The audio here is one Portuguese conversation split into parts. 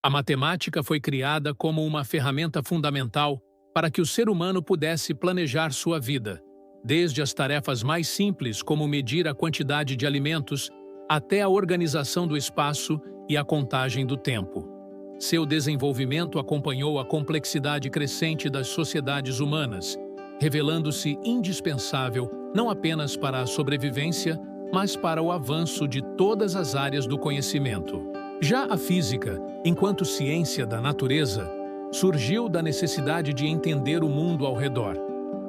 A matemática foi criada como uma ferramenta fundamental para que o ser humano pudesse planejar sua vida, desde as tarefas mais simples, como medir a quantidade de alimentos, até a organização do espaço e a contagem do tempo. Seu desenvolvimento acompanhou a complexidade crescente das sociedades humanas, revelando-se indispensável não apenas para a sobrevivência, mas para o avanço de todas as áreas do conhecimento. Já a física, enquanto ciência da natureza, surgiu da necessidade de entender o mundo ao redor.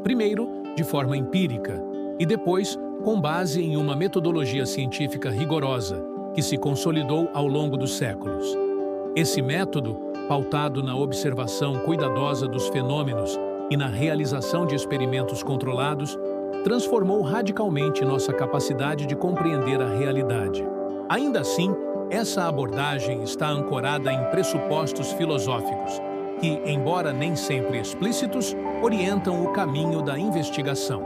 Primeiro, de forma empírica, e depois, com base em uma metodologia científica rigorosa, que se consolidou ao longo dos séculos. Esse método, pautado na observação cuidadosa dos fenômenos e na realização de experimentos controlados, transformou radicalmente nossa capacidade de compreender a realidade. Ainda assim, essa abordagem está ancorada em pressupostos filosóficos, que, embora nem sempre explícitos, orientam o caminho da investigação.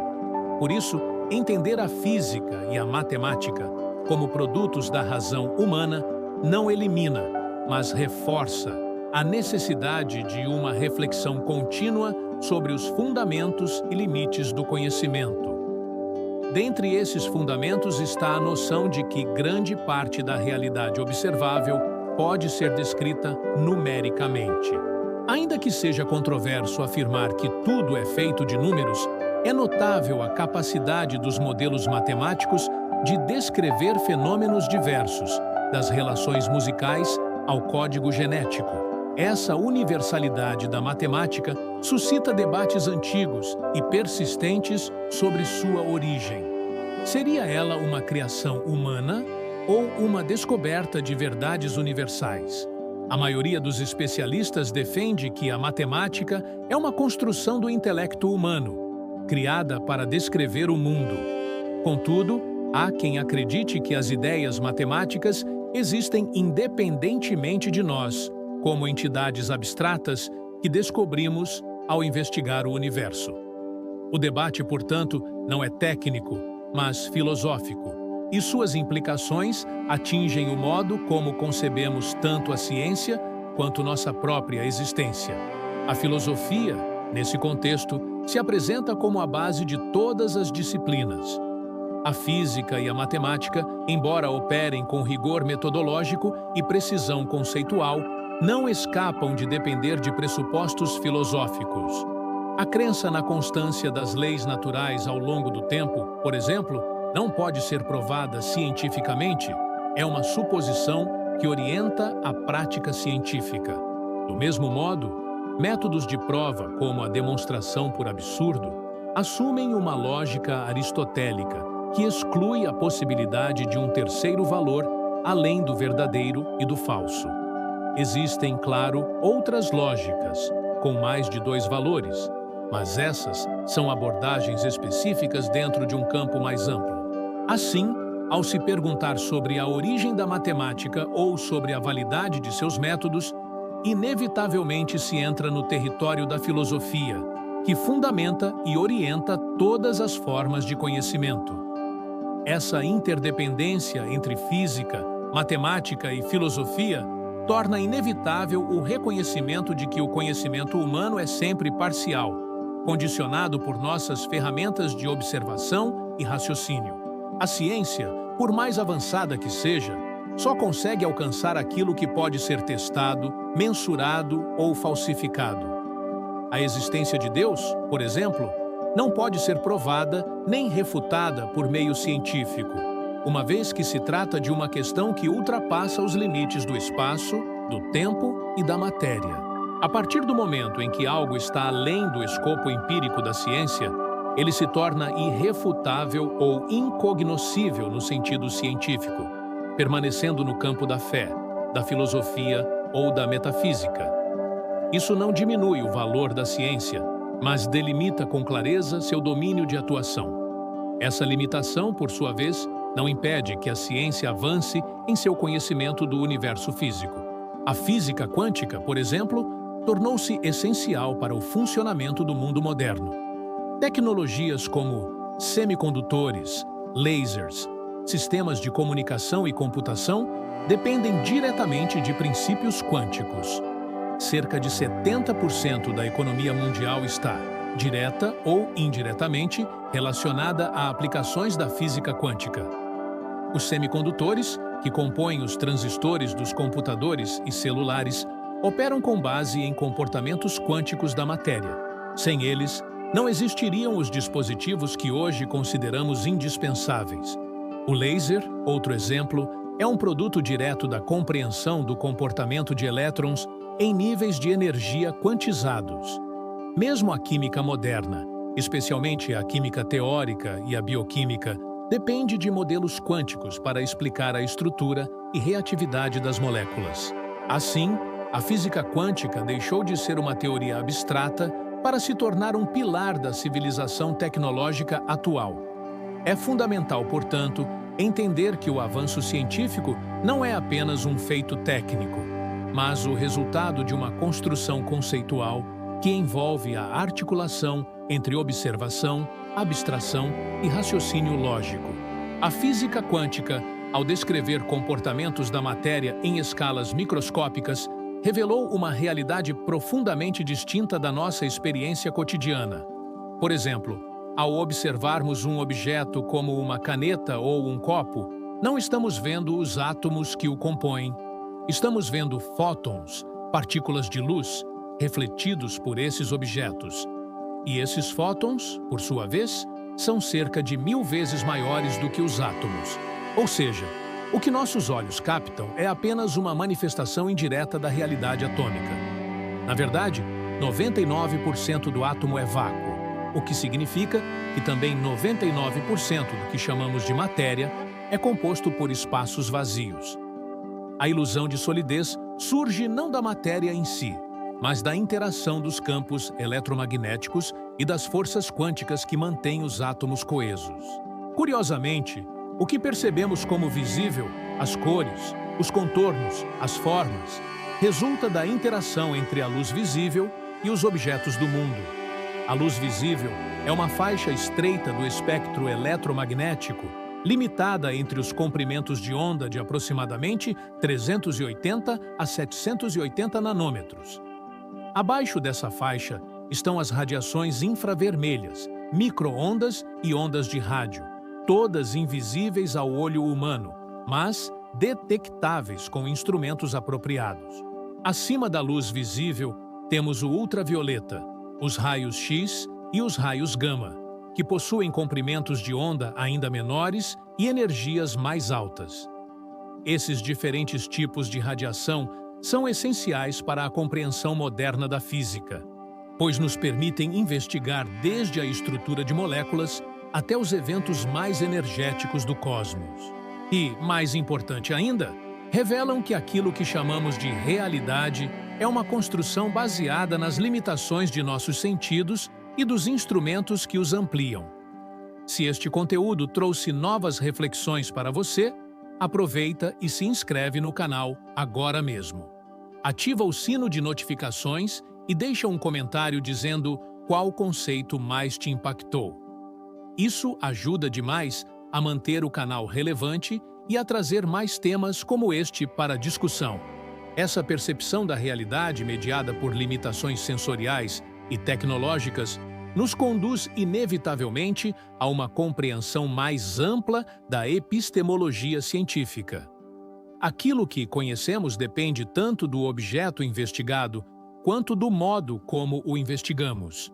Por isso, entender a física e a matemática como produtos da razão humana não elimina, mas reforça a necessidade de uma reflexão contínua sobre os fundamentos e limites do conhecimento. Dentre esses fundamentos está a noção de que grande parte da realidade observável pode ser descrita numericamente. Ainda que seja controverso afirmar que tudo é feito de números, é notável a capacidade dos modelos matemáticos de descrever fenômenos diversos, das relações musicais ao código genético. Essa universalidade da matemática suscita debates antigos e persistentes sobre sua origem. Seria ela uma criação humana ou uma descoberta de verdades universais? A maioria dos especialistas defende que a matemática é uma construção do intelecto humano, criada para descrever o mundo. Contudo, há quem acredite que as ideias matemáticas existem independentemente de nós, como entidades abstratas que descobrimos ao investigar o universo. O debate, portanto, não é técnico, mas filosófico, e suas implicações atingem o modo como concebemos tanto a ciência quanto nossa própria existência. A filosofia, nesse contexto, se apresenta como a base de todas as disciplinas. A física e a matemática, embora operem com rigor metodológico e precisão conceitual, não escapam de depender de pressupostos filosóficos. A crença na constância das leis naturais ao longo do tempo, por exemplo, não pode ser provada cientificamente, é uma suposição que orienta a prática científica. Do mesmo modo, métodos de prova, como a demonstração por absurdo, assumem uma lógica aristotélica que exclui a possibilidade de um terceiro valor além do verdadeiro e do falso. Existem, claro, outras lógicas, com mais de dois valores, mas essas são abordagens específicas dentro de um campo mais amplo. Assim, ao se perguntar sobre a origem da matemática ou sobre a validade de seus métodos, inevitavelmente se entra no território da filosofia, que fundamenta e orienta todas as formas de conhecimento. Essa interdependência entre física, matemática e filosofia torna inevitável o reconhecimento de que o conhecimento humano é sempre parcial, condicionado por nossas ferramentas de observação e raciocínio. A ciência, por mais avançada que seja, só consegue alcançar aquilo que pode ser testado, mensurado ou falsificado. A existência de Deus, por exemplo, não pode ser provada nem refutada por meio científico, uma vez que se trata de uma questão que ultrapassa os limites do espaço, do tempo e da matéria. A partir do momento em que algo está além do escopo empírico da ciência, ele se torna irrefutável ou incognoscível no sentido científico, permanecendo no campo da fé, da filosofia ou da metafísica. Isso não diminui o valor da ciência, mas delimita com clareza seu domínio de atuação. Essa limitação, por sua vez, não impede que a ciência avance em seu conhecimento do universo físico. A física quântica, por exemplo, tornou-se essencial para o funcionamento do mundo moderno. Tecnologias como semicondutores, lasers, sistemas de comunicação e computação dependem diretamente de princípios quânticos. Cerca de 70% da economia mundial está, direta ou indiretamente, relacionada a aplicações da física quântica. Os semicondutores, que compõem os transistores dos computadores e celulares, operam com base em comportamentos quânticos da matéria. Sem eles, não existiriam os dispositivos que hoje consideramos indispensáveis. O laser, outro exemplo, é um produto direto da compreensão do comportamento de elétrons em níveis de energia quantizados. Mesmo a química moderna, especialmente a química teórica e a bioquímica, depende de modelos quânticos para explicar a estrutura e reatividade das moléculas. Assim, a física quântica deixou de ser uma teoria abstrata para se tornar um pilar da civilização tecnológica atual. É fundamental, portanto, entender que o avanço científico não é apenas um feito técnico, mas o resultado de uma construção conceitual que envolve a articulação entre observação, abstração e raciocínio lógico. A física quântica, ao descrever comportamentos da matéria em escalas microscópicas, revelou uma realidade profundamente distinta da nossa experiência cotidiana. Por exemplo, ao observarmos um objeto como uma caneta ou um copo, não estamos vendo os átomos que o compõem. Estamos vendo fótons, partículas de luz, refletidos por esses objetos. E esses fótons, por sua vez, são cerca de 1000 vezes maiores do que os átomos. Ou seja, o que nossos olhos captam é apenas uma manifestação indireta da realidade atômica. Na verdade, 99% do átomo é vácuo, o que significa que também 99% do que chamamos de matéria é composto por espaços vazios. A ilusão de solidez surge não da matéria em si, mas da interação dos campos eletromagnéticos e das forças quânticas que mantêm os átomos coesos. Curiosamente, o que percebemos como visível, as cores, os contornos, as formas, resulta da interação entre a luz visível e os objetos do mundo. A luz visível é uma faixa estreita do espectro eletromagnético, limitada entre os comprimentos de onda de aproximadamente 380 a 780 nanômetros. Abaixo dessa faixa estão as radiações infravermelhas, micro-ondas e ondas de rádio, todas invisíveis ao olho humano, mas detectáveis com instrumentos apropriados. Acima da luz visível, temos o ultravioleta, os raios X e os raios gama, que possuem comprimentos de onda ainda menores e energias mais altas. Esses diferentes tipos de radiação são essenciais para a compreensão moderna da física, pois nos permitem investigar desde a estrutura de moléculas até os eventos mais energéticos do cosmos. E, mais importante ainda, revelam que aquilo que chamamos de realidade é uma construção baseada nas limitações de nossos sentidos e dos instrumentos que os ampliam. Se este conteúdo trouxe novas reflexões para você, aproveita e se inscreve no canal agora mesmo. Ativa o sino de notificações e deixa um comentário dizendo qual conceito mais te impactou. Isso ajuda demais a manter o canal relevante e a trazer mais temas como este para a discussão. Essa percepção da realidade mediada por limitações sensoriais e tecnológicas nos conduz inevitavelmente a uma compreensão mais ampla da epistemologia científica. Aquilo que conhecemos depende tanto do objeto investigado quanto do modo como o investigamos.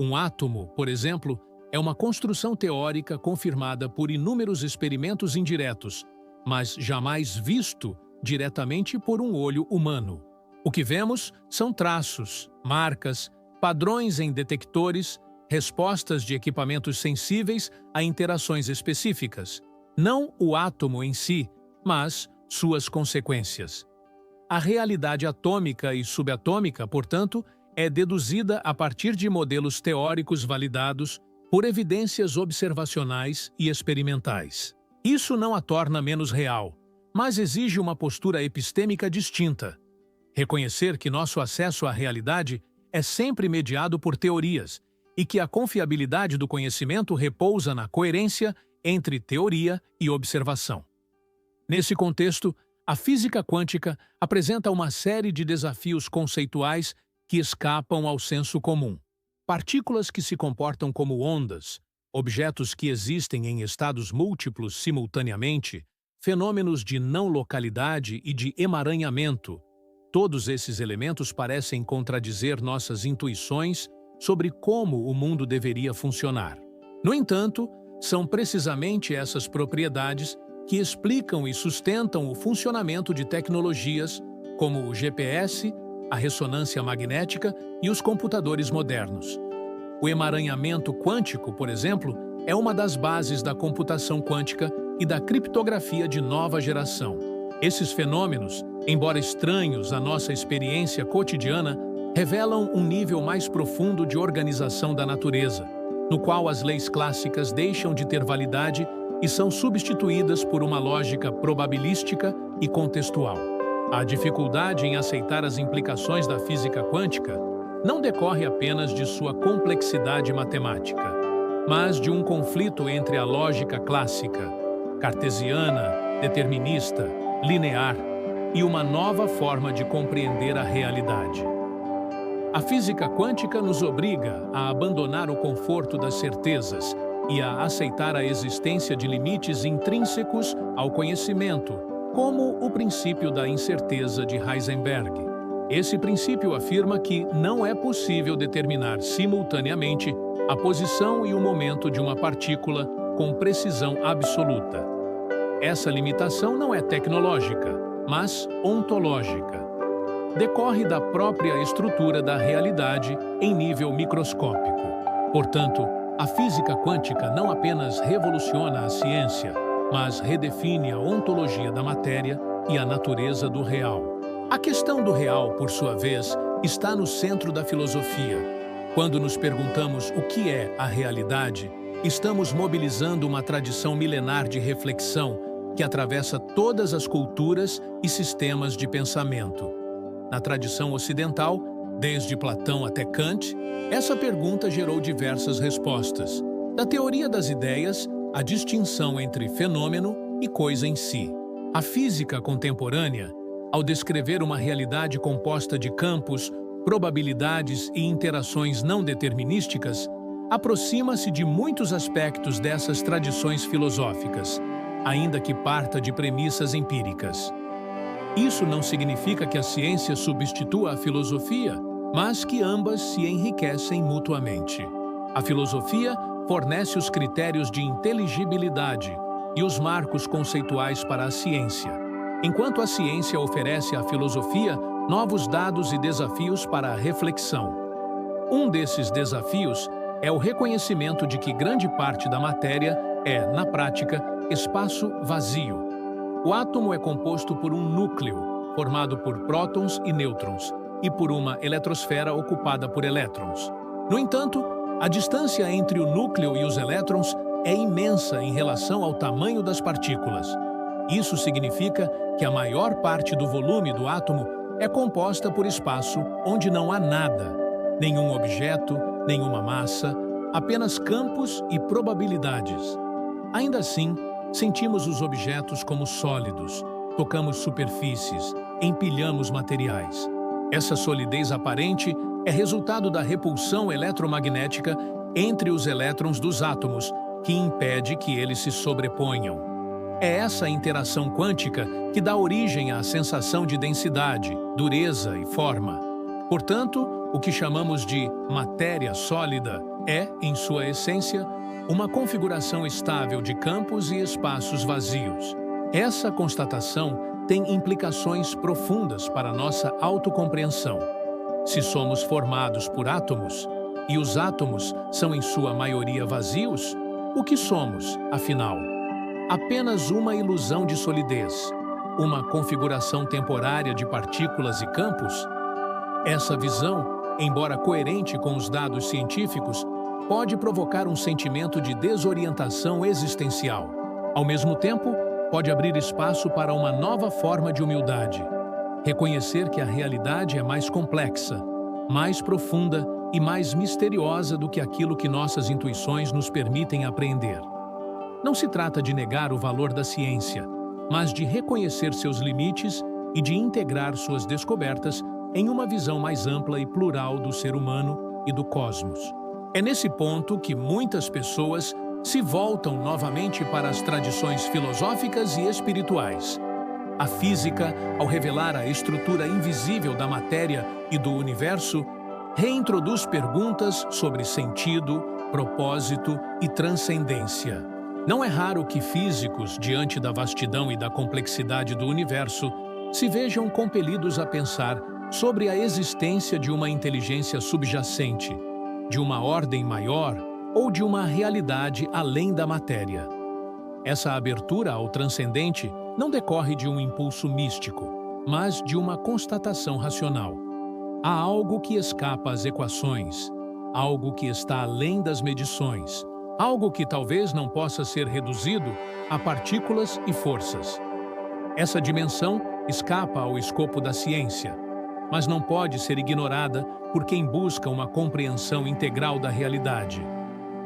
Um átomo, por exemplo, é uma construção teórica confirmada por inúmeros experimentos indiretos, mas jamais visto diretamente por um olho humano. O que vemos são traços, marcas, padrões em detectores, respostas de equipamentos sensíveis a interações específicas. Não o átomo em si, mas suas consequências. A realidade atômica e subatômica, portanto, é deduzida a partir de modelos teóricos validados por evidências observacionais e experimentais. Isso não a torna menos real, mas exige uma postura epistêmica distinta. Reconhecer que nosso acesso à realidade é sempre mediado por teorias e que a confiabilidade do conhecimento repousa na coerência entre teoria e observação. Nesse contexto, A física quântica apresenta uma série de desafios conceituais que escapam ao senso comum. Partículas que se comportam como ondas, objetos que existem em estados múltiplos simultaneamente, fenômenos de não localidade e de emaranhamento. Todos esses elementos parecem contradizer nossas intuições sobre como o mundo deveria funcionar. No entanto, são precisamente essas propriedades que explicam e sustentam o funcionamento de tecnologias como o GPS, a ressonância magnética e os computadores modernos. O emaranhamento quântico, por exemplo, é uma das bases da computação quântica e da criptografia de nova geração. Esses fenômenos, embora estranhos à nossa experiência cotidiana, revelam um nível mais profundo de organização da natureza, no qual as leis clássicas deixam de ter validade e são substituídas por uma lógica probabilística e contextual. A dificuldade em aceitar as implicações da física quântica não decorre apenas de sua complexidade matemática, mas de um conflito entre a lógica clássica, cartesiana, determinista, linear, e uma nova forma de compreender a realidade. A física quântica nos obriga a abandonar o conforto das certezas e a aceitar a existência de limites intrínsecos ao conhecimento, como o princípio da incerteza de Heisenberg. Esse princípio afirma que não é possível determinar simultaneamente a posição e o momento de uma partícula com precisão absoluta. Essa limitação não é tecnológica, mas ontológica. Decorre da própria estrutura da realidade em nível microscópico. Portanto, a física quântica não apenas revoluciona a ciência, mas redefine a ontologia da matéria e a natureza do real. A questão do real, por sua vez, está no centro da filosofia. Quando nos perguntamos o que é a realidade, estamos mobilizando uma tradição milenar de reflexão que atravessa todas as culturas e sistemas de pensamento. Na tradição ocidental, desde Platão até Kant, essa pergunta gerou diversas respostas. Da teoria das ideias, a distinção entre fenômeno e coisa em si. A física contemporânea, ao descrever uma realidade composta de campos, probabilidades e interações não determinísticas, aproxima-se de muitos aspectos dessas tradições filosóficas, ainda que parta de premissas empíricas. Isso não significa que a ciência substitua a filosofia, mas que ambas se enriquecem mutuamente. A filosofia fornece os critérios de inteligibilidade e os marcos conceituais para a ciência, enquanto a ciência oferece à filosofia novos dados e desafios para a reflexão. Um desses desafios é o reconhecimento de que grande parte da matéria é, na prática, espaço vazio. O átomo é composto por um núcleo, formado por prótons e nêutrons, e por uma eletrosfera ocupada por elétrons. No entanto, a distância entre o núcleo e os elétrons é imensa em relação ao tamanho das partículas. Isso significa que a maior parte do volume do átomo é composta por espaço onde não há nada, nenhum objeto, nenhuma massa, apenas campos e probabilidades. Ainda assim, sentimos os objetos como sólidos, tocamos superfícies, empilhamos materiais. Essa solidez aparente é resultado da repulsão eletromagnética entre os elétrons dos átomos, que impede que eles se sobreponham. É essa interação quântica que dá origem à sensação de densidade, dureza e forma. Portanto, o que chamamos de matéria sólida é, em sua essência, uma configuração estável de campos e espaços vazios. Essa constatação tem implicações profundas para nossa autocompreensão. Se somos formados por átomos, e os átomos são em sua maioria vazios, o que somos, afinal? Apenas uma ilusão de solidez, uma configuração temporária de partículas e campos? Essa visão, embora coerente com os dados científicos, pode provocar um sentimento de desorientação existencial. Ao mesmo tempo, pode abrir espaço para uma nova forma de humildade. Reconhecer que a realidade é mais complexa, mais profunda e mais misteriosa do que aquilo que nossas intuições nos permitem apreender. Não se trata de negar o valor da ciência, mas de reconhecer seus limites e de integrar suas descobertas em uma visão mais ampla e plural do ser humano e do cosmos. É nesse ponto que muitas pessoas se voltam novamente para as tradições filosóficas e espirituais. A física, ao revelar a estrutura invisível da matéria e do universo, reintroduz perguntas sobre sentido, propósito e transcendência. Não é raro que físicos, diante da vastidão e da complexidade do universo, se vejam compelidos a pensar sobre a existência de uma inteligência subjacente, de uma ordem maior ou de uma realidade além da matéria. Essa abertura ao transcendente não decorre de um impulso místico, mas de uma constatação racional. Há algo que escapa às equações, algo que está além das medições, algo que talvez não possa ser reduzido a partículas e forças. Essa dimensão escapa ao escopo da ciência, mas não pode ser ignorada por quem busca uma compreensão integral da realidade.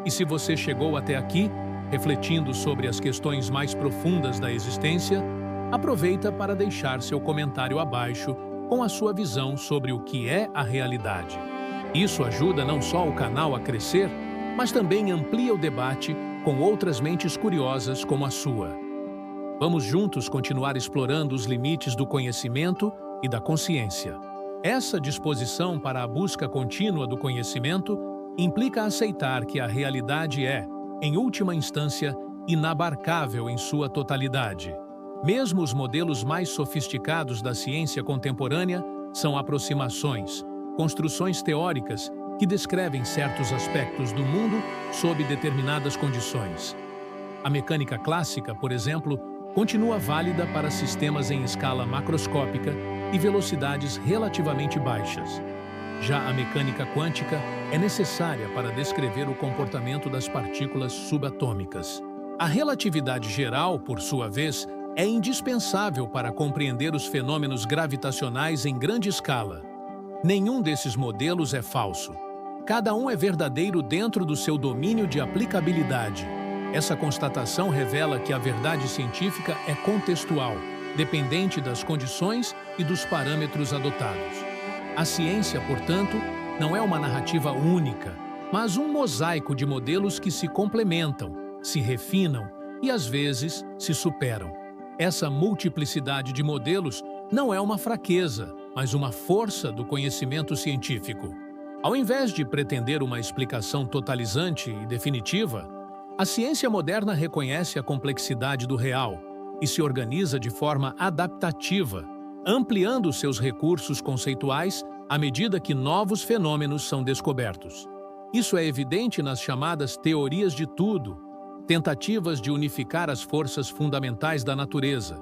E se você chegou até aqui, refletindo sobre as questões mais profundas da existência, aproveita para deixar seu comentário abaixo com a sua visão sobre o que é a realidade. Isso ajuda não só o canal a crescer, mas também amplia o debate com outras mentes curiosas como a sua. Vamos juntos continuar explorando os limites do conhecimento e da consciência. Essa disposição para a busca contínua do conhecimento implica aceitar que a realidade é, em última instância, inabarcável em sua totalidade. Mesmo os modelos mais sofisticados da ciência contemporânea são aproximações, construções teóricas que descrevem certos aspectos do mundo sob determinadas condições. A mecânica clássica, por exemplo, continua válida para sistemas em escala macroscópica e velocidades relativamente baixas. Já a mecânica quântica é necessária para descrever o comportamento das partículas subatômicas. A relatividade geral, por sua vez, é indispensável para compreender os fenômenos gravitacionais em grande escala. Nenhum desses modelos é falso. Cada um é verdadeiro dentro do seu domínio de aplicabilidade. Essa constatação revela que a verdade científica é contextual, dependente das condições e dos parâmetros adotados. A ciência, portanto, não é uma narrativa única, mas um mosaico de modelos que se complementam, se refinam e, às vezes, se superam. Essa multiplicidade de modelos não é uma fraqueza, mas uma força do conhecimento científico. Ao invés de pretender uma explicação totalizante e definitiva, a ciência moderna reconhece a complexidade do real e se organiza de forma adaptativa, ampliando seus recursos conceituais à medida que novos fenômenos são descobertos. Isso é evidente nas chamadas teorias de tudo, tentativas de unificar as forças fundamentais da natureza: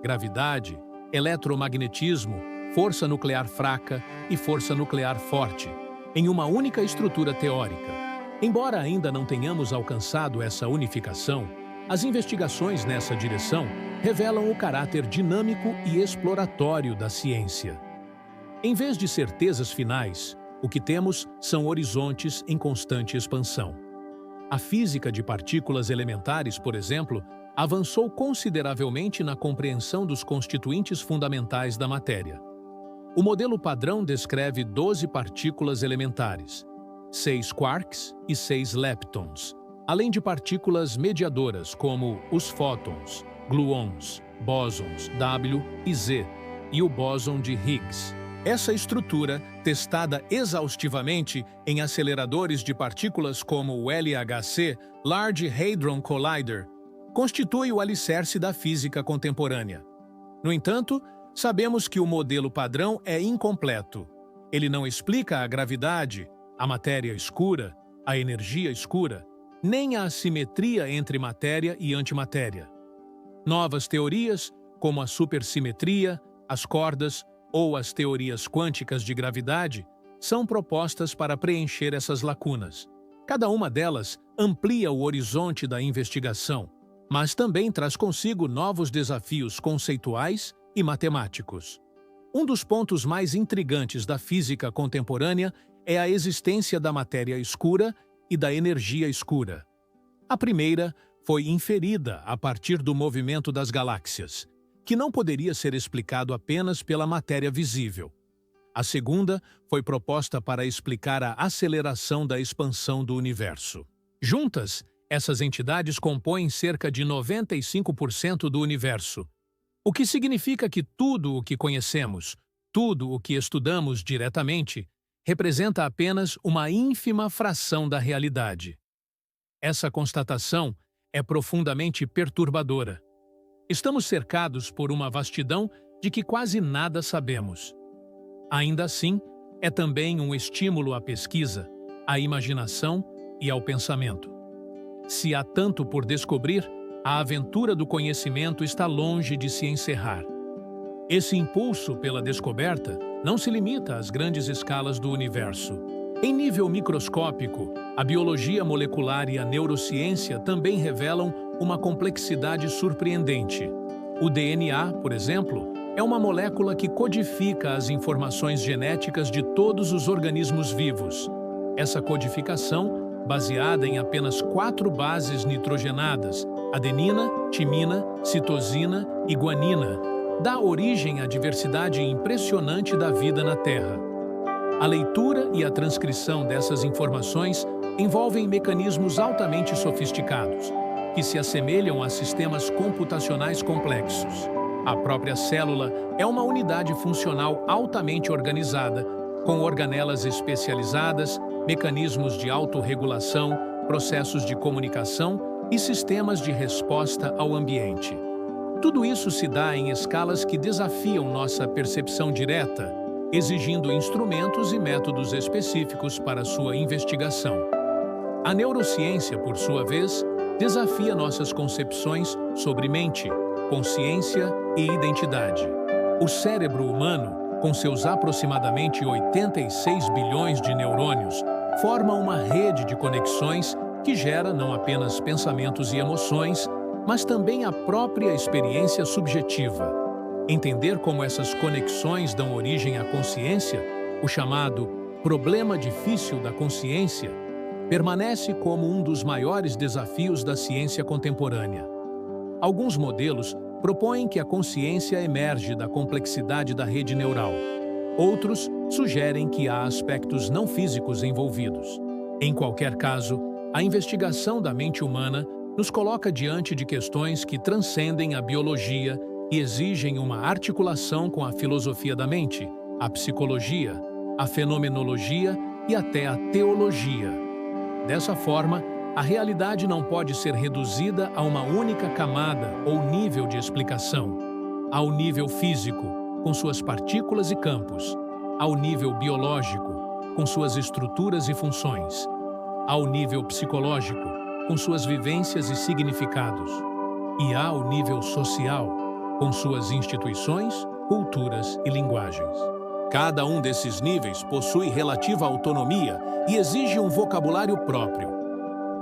gravidade, eletromagnetismo, força nuclear fraca e força nuclear forte, em uma única estrutura teórica. Embora ainda não tenhamos alcançado essa unificação, as investigações nessa direção revelam o caráter dinâmico e exploratório da ciência. Em vez de certezas finais, o que temos são horizontes em constante expansão. A física de partículas elementares, por exemplo, avançou consideravelmente na compreensão dos constituintes fundamentais da matéria. O modelo padrão descreve 12 partículas elementares, 6 quarks e 6 leptons, além de partículas mediadoras como os fótons, gluons, bósons W e Z e o bóson de Higgs. Essa estrutura, testada exaustivamente em aceleradores de partículas como o LHC, Large Hadron Collider, constitui o alicerce da física contemporânea. No entanto, sabemos que o modelo padrão é incompleto. Ele não explica a gravidade, a matéria escura, a energia escura, nem a assimetria entre matéria e antimatéria. Novas teorias, como a supersimetria, as cordas ou as teorias quânticas de gravidade, são propostas para preencher essas lacunas. Cada uma delas amplia o horizonte da investigação, mas também traz consigo novos desafios conceituais e matemáticos. Um dos pontos mais intrigantes da física contemporânea é a existência da matéria escura e da energia escura. A primeira foi inferida a partir do movimento das galáxias, que não poderia ser explicado apenas pela matéria visível. A segunda foi proposta para explicar a aceleração da expansão do universo. Juntas, essas entidades compõem cerca de 95% do universo, o que significa que tudo o que conhecemos, tudo o que estudamos diretamente, representa apenas uma ínfima fração da realidade. Essa constatação é profundamente perturbadora. Estamos cercados por uma vastidão de que quase nada sabemos. Ainda assim, é também um estímulo à pesquisa, à imaginação e ao pensamento. Se há tanto por descobrir, a aventura do conhecimento está longe de se encerrar. Esse impulso pela descoberta não se limita às grandes escalas do universo. Em nível microscópico, a biologia molecular e a neurociência também revelam uma complexidade surpreendente. O DNA, por exemplo, é uma molécula que codifica as informações genéticas de todos os organismos vivos. Essa codificação, baseada em apenas 4 bases nitrogenadas, adenina, timina, citosina e guanina, dá origem à diversidade impressionante da vida na Terra. A leitura e a transcrição dessas informações envolvem mecanismos altamente sofisticados, que se assemelham a sistemas computacionais complexos. A própria célula é uma unidade funcional altamente organizada, com organelas especializadas, mecanismos de autorregulação, processos de comunicação e sistemas de resposta ao ambiente. Tudo isso se dá em escalas que desafiam nossa percepção direta, exigindo instrumentos e métodos específicos para sua investigação. A neurociência, por sua vez, desafia nossas concepções sobre mente, consciência e identidade. O cérebro humano, com seus aproximadamente 86 bilhões de neurônios, forma uma rede de conexões que gera não apenas pensamentos e emoções, mas também a própria experiência subjetiva. Entender como essas conexões dão origem à consciência, o chamado problema difícil da consciência, permanece como um dos maiores desafios da ciência contemporânea. Alguns modelos propõem que a consciência emerge da complexidade da rede neural. Outros sugerem que há aspectos não físicos envolvidos. Em qualquer caso, a investigação da mente humana nos coloca diante de questões que transcendem a biologia e exigem uma articulação com a filosofia da mente, a psicologia, a fenomenologia e até a teologia. Dessa forma, a realidade não pode ser reduzida a uma única camada ou nível de explicação. Ao nível físico, com suas partículas e campos, ao nível biológico, com suas estruturas e funções, ao nível psicológico, com suas vivências e significados, e ao nível social, com suas instituições, culturas e linguagens. Cada um desses níveis possui relativa autonomia e exige um vocabulário próprio.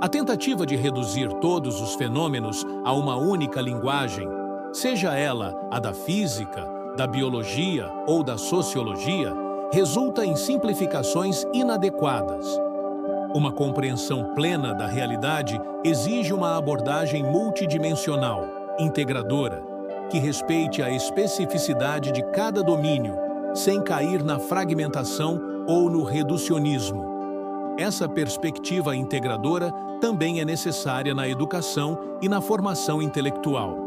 A tentativa de reduzir todos os fenômenos a uma única linguagem, seja ela a da física, da biologia ou da sociologia, resulta em simplificações inadequadas. Uma compreensão plena da realidade exige uma abordagem multidimensional, integradora, que respeite a especificidade de cada domínio, sem cair na fragmentação ou no reducionismo. Essa perspectiva integradora também é necessária na educação e na formação intelectual.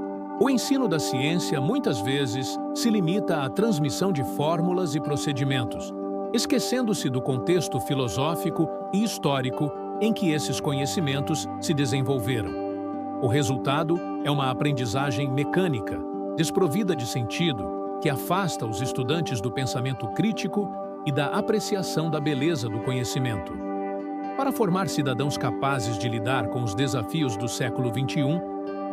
O ensino da ciência, muitas vezes, se limita à transmissão de fórmulas e procedimentos, esquecendo-se do contexto filosófico e histórico em que esses conhecimentos se desenvolveram. O resultado é uma aprendizagem mecânica, desprovida de sentido, que afasta os estudantes do pensamento crítico e da apreciação da beleza do conhecimento. Para formar cidadãos capazes de lidar com os desafios do século XXI,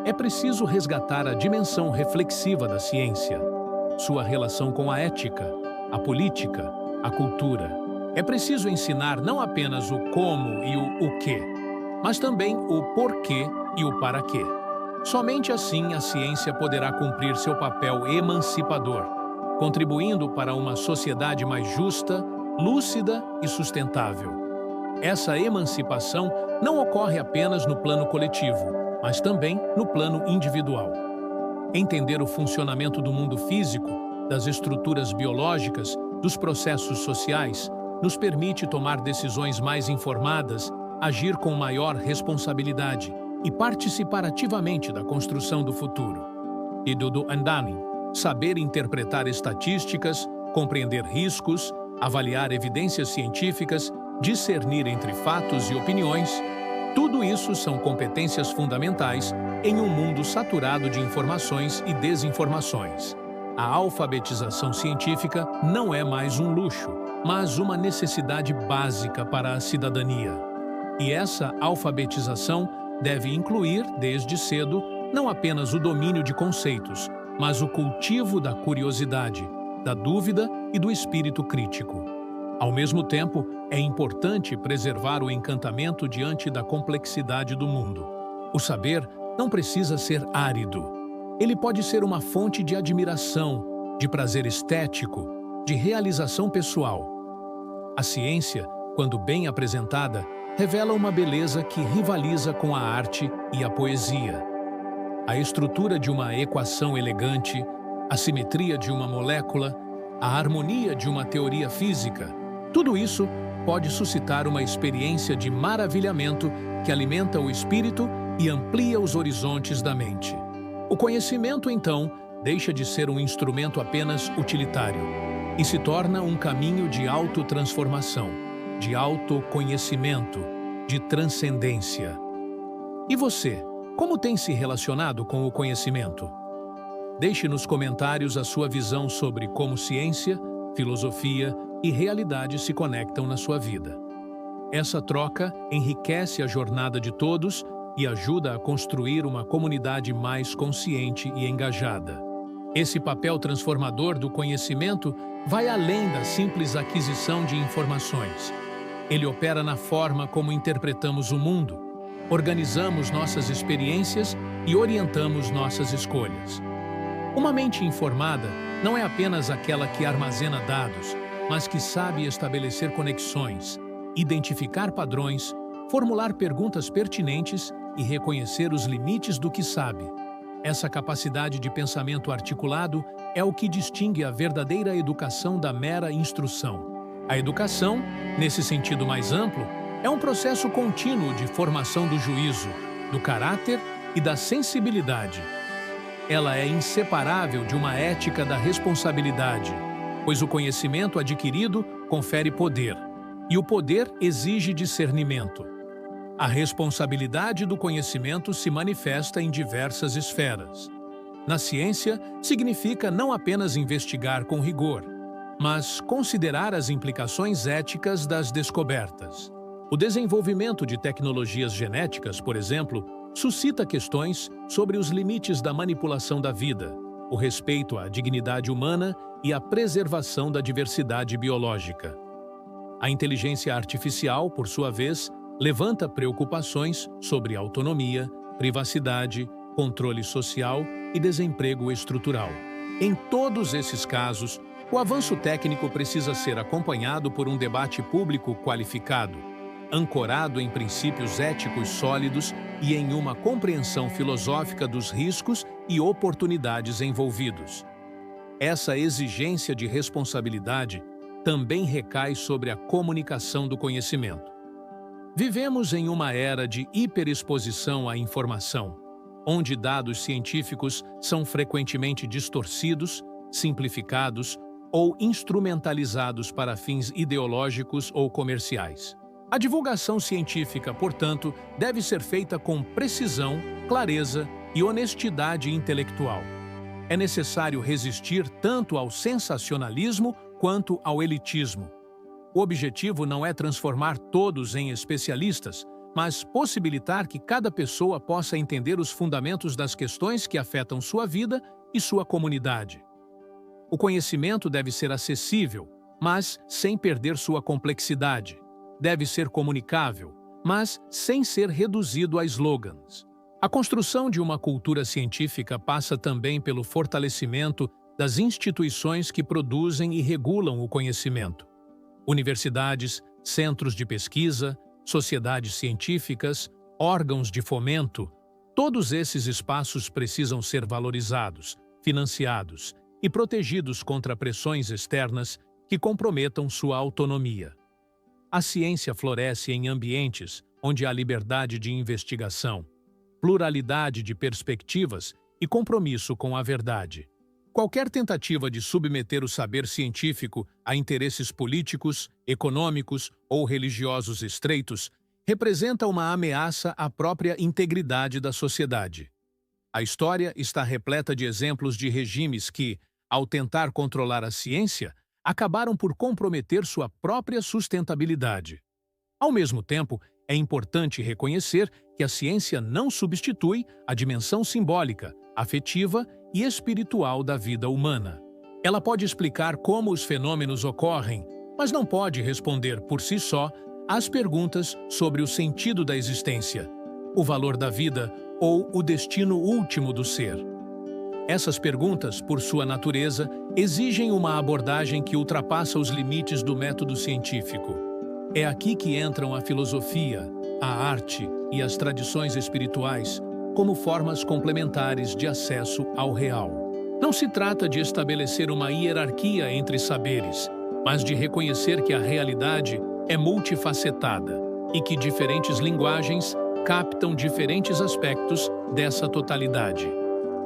é preciso resgatar a dimensão reflexiva da ciência, sua relação com a ética, a política, a cultura. É preciso ensinar não apenas o como e o quê, mas também o porquê e o para quê. Somente assim a ciência poderá cumprir seu papel emancipador, contribuindo para uma sociedade mais justa, lúcida e sustentável. Essa emancipação não ocorre apenas no plano coletivo, mas também no plano individual. Entender o funcionamento do mundo físico, das estruturas biológicas, dos processos sociais, nos permite tomar decisões mais informadas, agir com maior responsabilidade e participar ativamente da construção do futuro. E Dudu Andani, saber interpretar estatísticas, compreender riscos, avaliar evidências científicas, discernir entre fatos e opiniões, tudo isso são competências fundamentais em um mundo saturado de informações e desinformações. A alfabetização científica não é mais um luxo, mas uma necessidade básica para a cidadania. E essa alfabetização deve incluir, desde cedo, não apenas o domínio de conceitos, mas o cultivo da curiosidade, da dúvida e do espírito crítico. Ao mesmo tempo, é importante preservar o encantamento diante da complexidade do mundo. O saber não precisa ser árido. Ele pode ser uma fonte de admiração, de prazer estético, de realização pessoal. A ciência, quando bem apresentada, revela uma beleza que rivaliza com a arte e a poesia. A estrutura de uma equação elegante, a simetria de uma molécula, a harmonia de uma teoria física, tudo isso pode suscitar uma experiência de maravilhamento que alimenta o espírito e amplia os horizontes da mente. O conhecimento, então, deixa de ser um instrumento apenas utilitário e se torna um caminho de autotransformação, de autoconhecimento, de transcendência. E você, como tem se relacionado com o conhecimento? Deixe nos comentários a sua visão sobre como ciência, filosofia e realidade se conectam na sua vida. Essa troca enriquece a jornada de todos e ajuda a construir uma comunidade mais consciente e engajada. Esse papel transformador do conhecimento vai além da simples aquisição de informações. Ele opera na forma como interpretamos o mundo, organizamos nossas experiências e orientamos nossas escolhas. Uma mente informada não é apenas aquela que armazena dados, mas que sabe estabelecer conexões, identificar padrões, formular perguntas pertinentes e reconhecer os limites do que sabe. Essa capacidade de pensamento articulado é o que distingue a verdadeira educação da mera instrução. A educação, nesse sentido mais amplo, é um processo contínuo de formação do juízo, do caráter e da sensibilidade. Ela é inseparável de uma ética da responsabilidade, pois o conhecimento adquirido confere poder, e o poder exige discernimento. A responsabilidade do conhecimento se manifesta em diversas esferas. Na ciência, significa não apenas investigar com rigor, mas considerar as implicações éticas das descobertas. O desenvolvimento de tecnologias genéticas, por exemplo, suscita questões sobre os limites da manipulação da vida, o respeito à dignidade humana e a preservação da diversidade biológica. A inteligência artificial, por sua vez, levanta preocupações sobre autonomia, privacidade, controle social e desemprego estrutural. Em todos esses casos, o avanço técnico precisa ser acompanhado por um debate público qualificado, ancorado em princípios éticos sólidos e em uma compreensão filosófica dos riscos e oportunidades envolvidos. Essa exigência de responsabilidade também recai sobre a comunicação do conhecimento. Vivemos em uma era de hiperexposição à informação, onde dados científicos são frequentemente distorcidos, simplificados ou instrumentalizados para fins ideológicos ou comerciais. A divulgação científica, portanto, deve ser feita com precisão, clareza e honestidade intelectual. É necessário resistir tanto ao sensacionalismo quanto ao elitismo. O objetivo não é transformar todos em especialistas, mas possibilitar que cada pessoa possa entender os fundamentos das questões que afetam sua vida e sua comunidade. O conhecimento deve ser acessível, mas sem perder sua complexidade. Deve ser comunicável, mas sem ser reduzido a slogans. A construção de uma cultura científica passa também pelo fortalecimento das instituições que produzem e regulam o conhecimento. Universidades, centros de pesquisa, sociedades científicas, órgãos de fomento, Todos esses espaços precisam ser valorizados, financiados e protegidos contra pressões externas que comprometam sua autonomia. A ciência floresce em ambientes onde há liberdade de investigação, pluralidade de perspectivas e compromisso com a verdade. Qualquer tentativa de submeter o saber científico a interesses políticos, econômicos ou religiosos estreitos representa uma ameaça à própria integridade da sociedade. A história está repleta de exemplos de regimes que, ao tentar controlar a ciência, acabaram por comprometer sua própria sustentabilidade. Ao mesmo tempo, é importante reconhecer que a ciência não substitui a dimensão simbólica, afetiva e espiritual da vida humana. Ela pode explicar como os fenômenos ocorrem, mas não pode responder por si só às perguntas sobre o sentido da existência, o valor da vida ou o destino último do ser. Essas perguntas, por sua natureza, exigem uma abordagem que ultrapassa os limites do método científico. É aqui que entram a filosofia, a arte e as tradições espirituais como formas complementares de acesso ao real. Não se trata de estabelecer uma hierarquia entre saberes, mas de reconhecer que a realidade é multifacetada e que diferentes linguagens captam diferentes aspectos dessa totalidade.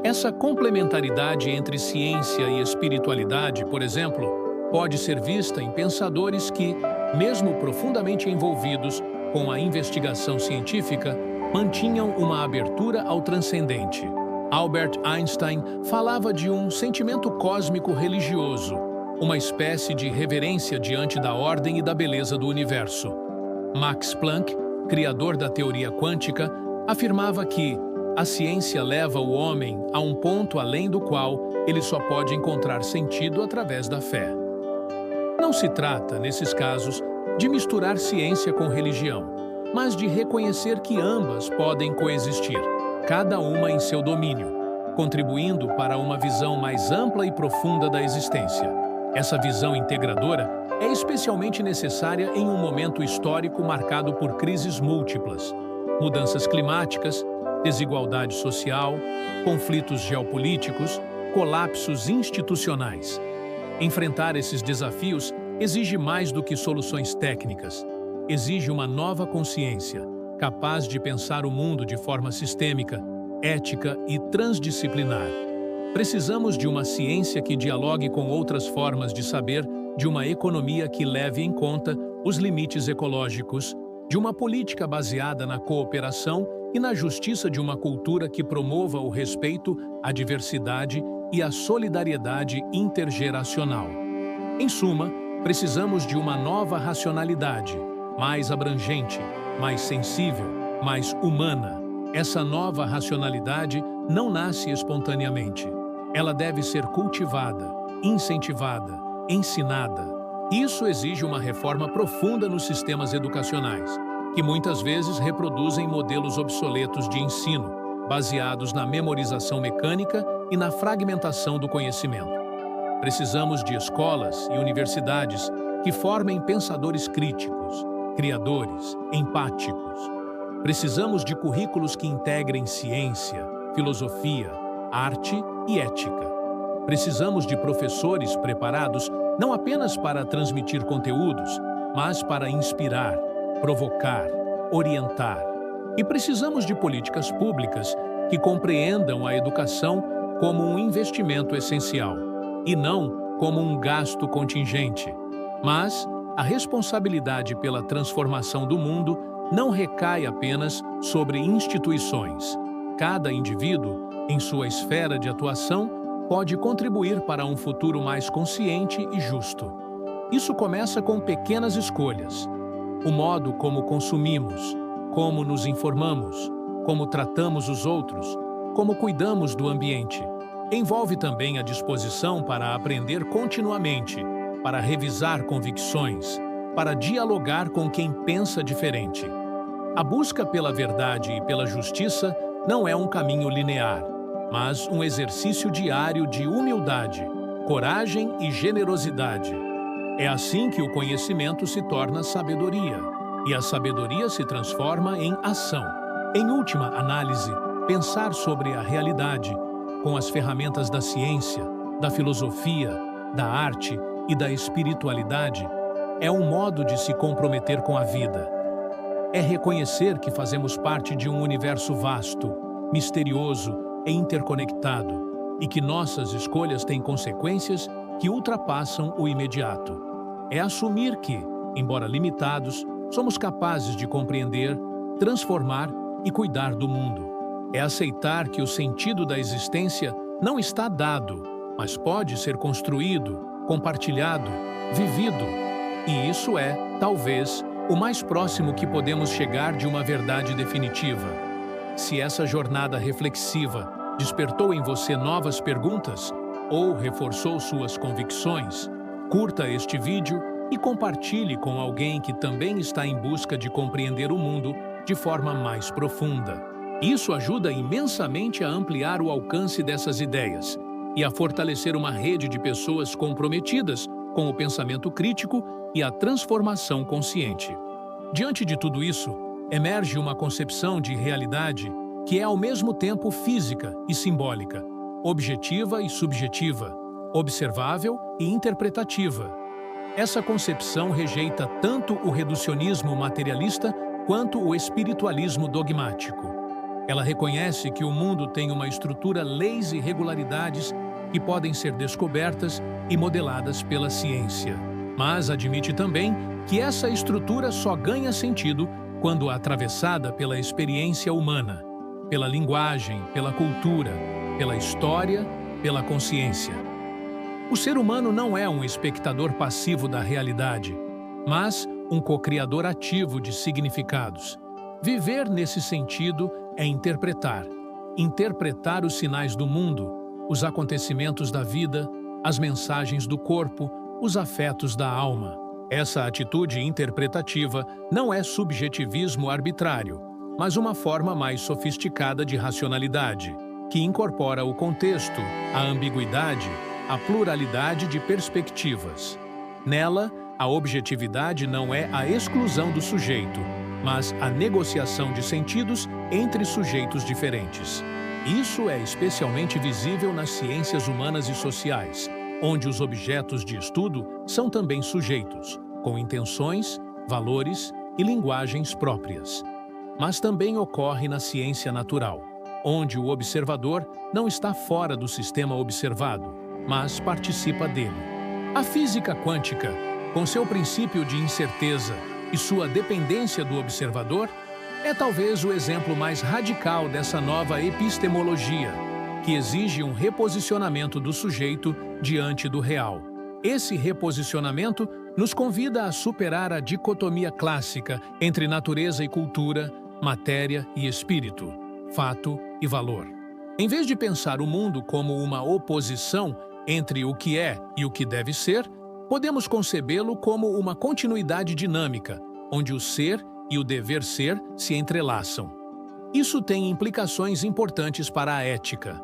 Essa complementaridade entre ciência e espiritualidade, por exemplo, pode ser vista em pensadores que, mesmo profundamente envolvidos com a investigação científica, mantinham uma abertura ao transcendente. Albert Einstein falava de um sentimento cósmico religioso, uma espécie de reverência diante da ordem e da beleza do universo. Max Planck, criador da teoria quântica, afirmava que a ciência leva o homem a um ponto além do qual ele só pode encontrar sentido através da fé. Não se trata, nesses casos, de misturar ciência com religião, mas de reconhecer que ambas podem coexistir, cada uma em seu domínio, contribuindo para uma visão mais ampla e profunda da existência. Essa visão integradora é especialmente necessária em um momento histórico marcado por crises múltiplas, mudanças climáticas, desigualdade social, conflitos geopolíticos, colapsos institucionais. Enfrentar esses desafios exige mais do que soluções técnicas. Exige uma nova consciência, capaz de pensar o mundo de forma sistêmica, ética e transdisciplinar. Precisamos de uma ciência que dialogue com outras formas de saber, de uma economia que leve em conta os limites ecológicos, de uma política baseada na cooperação e na justiça, de uma cultura que promova o respeito, a diversidade e a solidariedade intergeracional. Em suma, precisamos de uma nova racionalidade, mais abrangente, mais sensível, mais humana. Essa nova racionalidade não nasce espontaneamente. Ela deve ser cultivada, incentivada, ensinada. Isso exige uma reforma profunda nos sistemas educacionais, que muitas vezes reproduzem modelos obsoletos de ensino, baseados na memorização mecânica e na fragmentação do conhecimento. Precisamos de escolas e universidades que formem pensadores críticos, criadores, empáticos. Precisamos de currículos que integrem ciência, filosofia, arte e ética. Precisamos de professores preparados não apenas para transmitir conteúdos, mas para inspirar, provocar, orientar. E precisamos de políticas públicas que compreendam a educação como um investimento essencial, e não como um gasto contingente. Mas a responsabilidade pela transformação do mundo não recai apenas sobre instituições. Cada indivíduo, em sua esfera de atuação, pode contribuir para um futuro mais consciente e justo. Isso começa com pequenas escolhas. O modo como consumimos, como nos informamos, como tratamos os outros, como cuidamos do ambiente. Envolve também a disposição para aprender continuamente, para revisar convicções, para dialogar com quem pensa diferente. A busca pela verdade e pela justiça não é um caminho linear, mas um exercício diário de humildade, coragem e generosidade. É assim que o conhecimento se torna sabedoria, e a sabedoria se transforma em ação. Em última análise, Pensar sobre a realidade com as ferramentas da ciência, da filosofia, da arte e da espiritualidade é um modo de se comprometer com a vida. É reconhecer que fazemos parte de um universo vasto, misterioso e interconectado, e que nossas escolhas têm consequências que ultrapassam o imediato. É assumir que, embora limitados, somos capazes de compreender, transformar e cuidar do mundo. É aceitar que o sentido da existência não está dado, mas pode ser construído, compartilhado, vivido. E isso é, talvez, o mais próximo que podemos chegar de uma verdade definitiva. Se essa jornada reflexiva despertou em você novas perguntas ou reforçou suas convicções, curta este vídeo e compartilhe com alguém que também está em busca de compreender o mundo de forma mais profunda. Isso ajuda imensamente a ampliar o alcance dessas ideias e a fortalecer uma rede de pessoas comprometidas com o pensamento crítico e a transformação consciente. Diante de tudo isso, emerge uma concepção de realidade que é ao mesmo tempo física e simbólica, objetiva e subjetiva, observável e interpretativa. Essa concepção rejeita tanto o reducionismo materialista quanto o espiritualismo dogmático. Ela reconhece que o mundo tem uma estrutura, leis e regularidades que podem ser descobertas e modeladas pela ciência. Mas admite também que essa estrutura só ganha sentido quando atravessada pela experiência humana, pela linguagem, pela cultura, pela história, pela consciência. O ser humano não é um espectador passivo da realidade, mas um co-criador ativo de significados. Viver nesse sentido é interpretar os sinais do mundo, os acontecimentos da vida, as mensagens do corpo, os afetos da alma. Essa atitude interpretativa não é subjetivismo arbitrário, mas uma forma mais sofisticada de racionalidade, que incorpora o contexto, a ambiguidade, a pluralidade de perspectivas. Nela, a objetividade não é a exclusão do sujeito, mas a negociação de sentidos entre sujeitos diferentes. Isso é especialmente visível nas ciências humanas e sociais, onde os objetos de estudo são também sujeitos, com intenções, valores e linguagens próprias. Mas também ocorre na ciência natural, onde o observador não está fora do sistema observado, mas participa dele. A física quântica, com seu princípio de incerteza e sua dependência do observador, é talvez o exemplo mais radical dessa nova epistemologia, que exige um reposicionamento do sujeito diante do real. Esse reposicionamento nos convida a superar a dicotomia clássica entre natureza e cultura, matéria e espírito, fato e valor. Em vez de pensar o mundo como uma oposição entre o que é e o que deve ser, podemos concebê-lo como uma continuidade dinâmica, onde o ser e o dever ser se entrelaçam. Isso tem implicações importantes para a ética.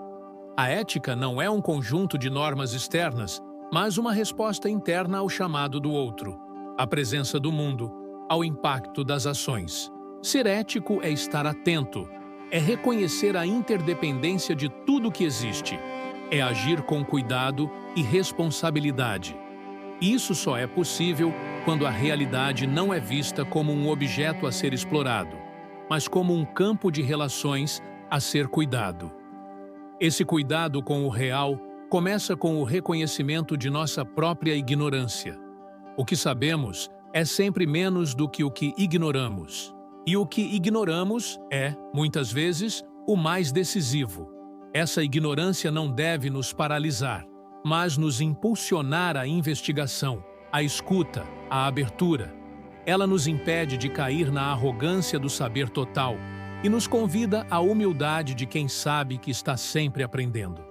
A ética não é um conjunto de normas externas, mas uma resposta interna ao chamado do outro, à presença do mundo, ao impacto das ações. Ser ético é estar atento, é reconhecer a interdependência de tudo que existe, é agir com cuidado e responsabilidade. Isso só é possível quando a realidade não é vista como um objeto a ser explorado, mas como um campo de relações a ser cuidado. Esse cuidado com o real começa com o reconhecimento de nossa própria ignorância. O que sabemos é sempre menos do que o que ignoramos. E o que ignoramos é, muitas vezes, o mais decisivo. Essa ignorância não deve nos paralisar, mas nos impulsionar à investigação, à escuta, à abertura. Ela nos impede de cair na arrogância do saber total e nos convida à humildade de quem sabe que está sempre aprendendo.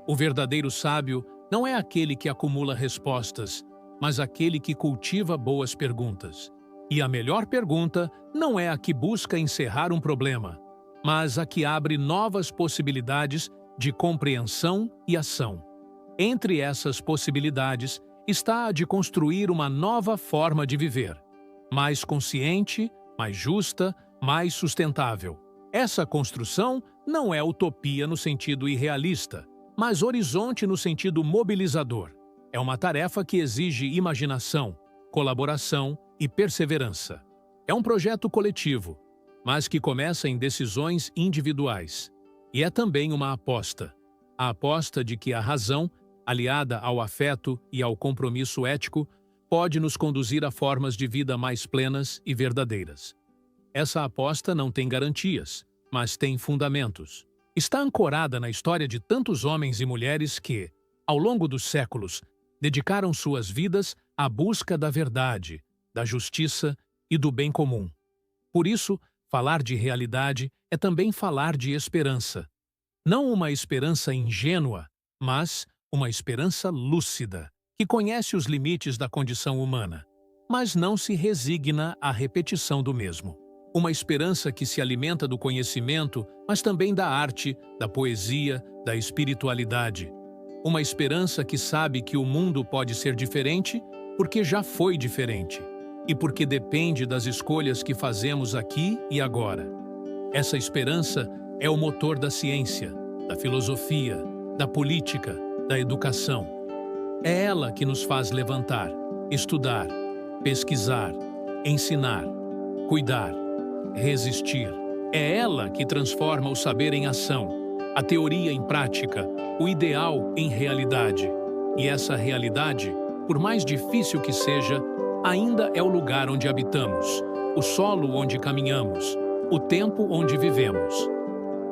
O verdadeiro sábio não é aquele que acumula respostas, mas aquele que cultiva boas perguntas. E a melhor pergunta não é a que busca encerrar um problema, mas a que abre novas possibilidades de compreensão e ação. Entre essas possibilidades está a de construir uma nova forma de viver, mais consciente, mais justa, mais sustentável. Essa construção não é utopia no sentido irrealista, mas horizonte no sentido mobilizador. É uma tarefa que exige imaginação, colaboração e perseverança. É um projeto coletivo, mas que começa em decisões individuais. E é também uma aposta. A aposta de que a razão, aliada ao afeto e ao compromisso ético, pode nos conduzir a formas de vida mais plenas e verdadeiras. Essa aposta não tem garantias, mas tem fundamentos. Está ancorada na história de tantos homens e mulheres que, ao longo dos séculos, dedicaram suas vidas à busca da verdade, da justiça e do bem comum. Por isso, falar de realidade é também falar de esperança. Não uma esperança ingênua, mas uma esperança lúcida, que conhece os limites da condição humana, mas não se resigna à repetição do mesmo. Uma esperança que se alimenta do conhecimento, mas também da arte, da poesia, da espiritualidade. Uma esperança que sabe que o mundo pode ser diferente porque já foi diferente e porque depende das escolhas que fazemos aqui e agora. Essa esperança é o motor da ciência, da filosofia, da política, da educação. É ela que nos faz levantar, estudar, pesquisar, ensinar, cuidar, resistir. É ela que transforma o saber em ação, a teoria em prática, o ideal em realidade. E essa realidade, por mais difícil que seja, ainda é o lugar onde habitamos, o solo onde caminhamos, o tempo onde vivemos.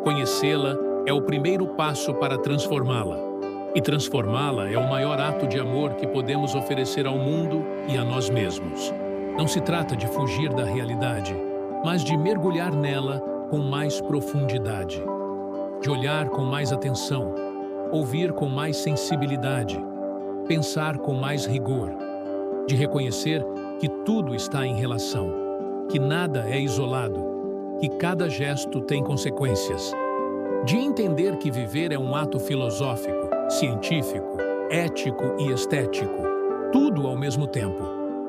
Conhecê-la é o primeiro passo para transformá-la. E transformá-la é o maior ato de amor que podemos oferecer ao mundo e a nós mesmos. Não se trata de fugir da realidade, mas de mergulhar nela com mais profundidade, de olhar com mais atenção, ouvir com mais sensibilidade, pensar com mais rigor, de reconhecer que tudo está em relação, que nada é isolado, que cada gesto tem consequências, de entender que viver é um ato filosófico, científico, ético e estético, tudo ao mesmo tempo.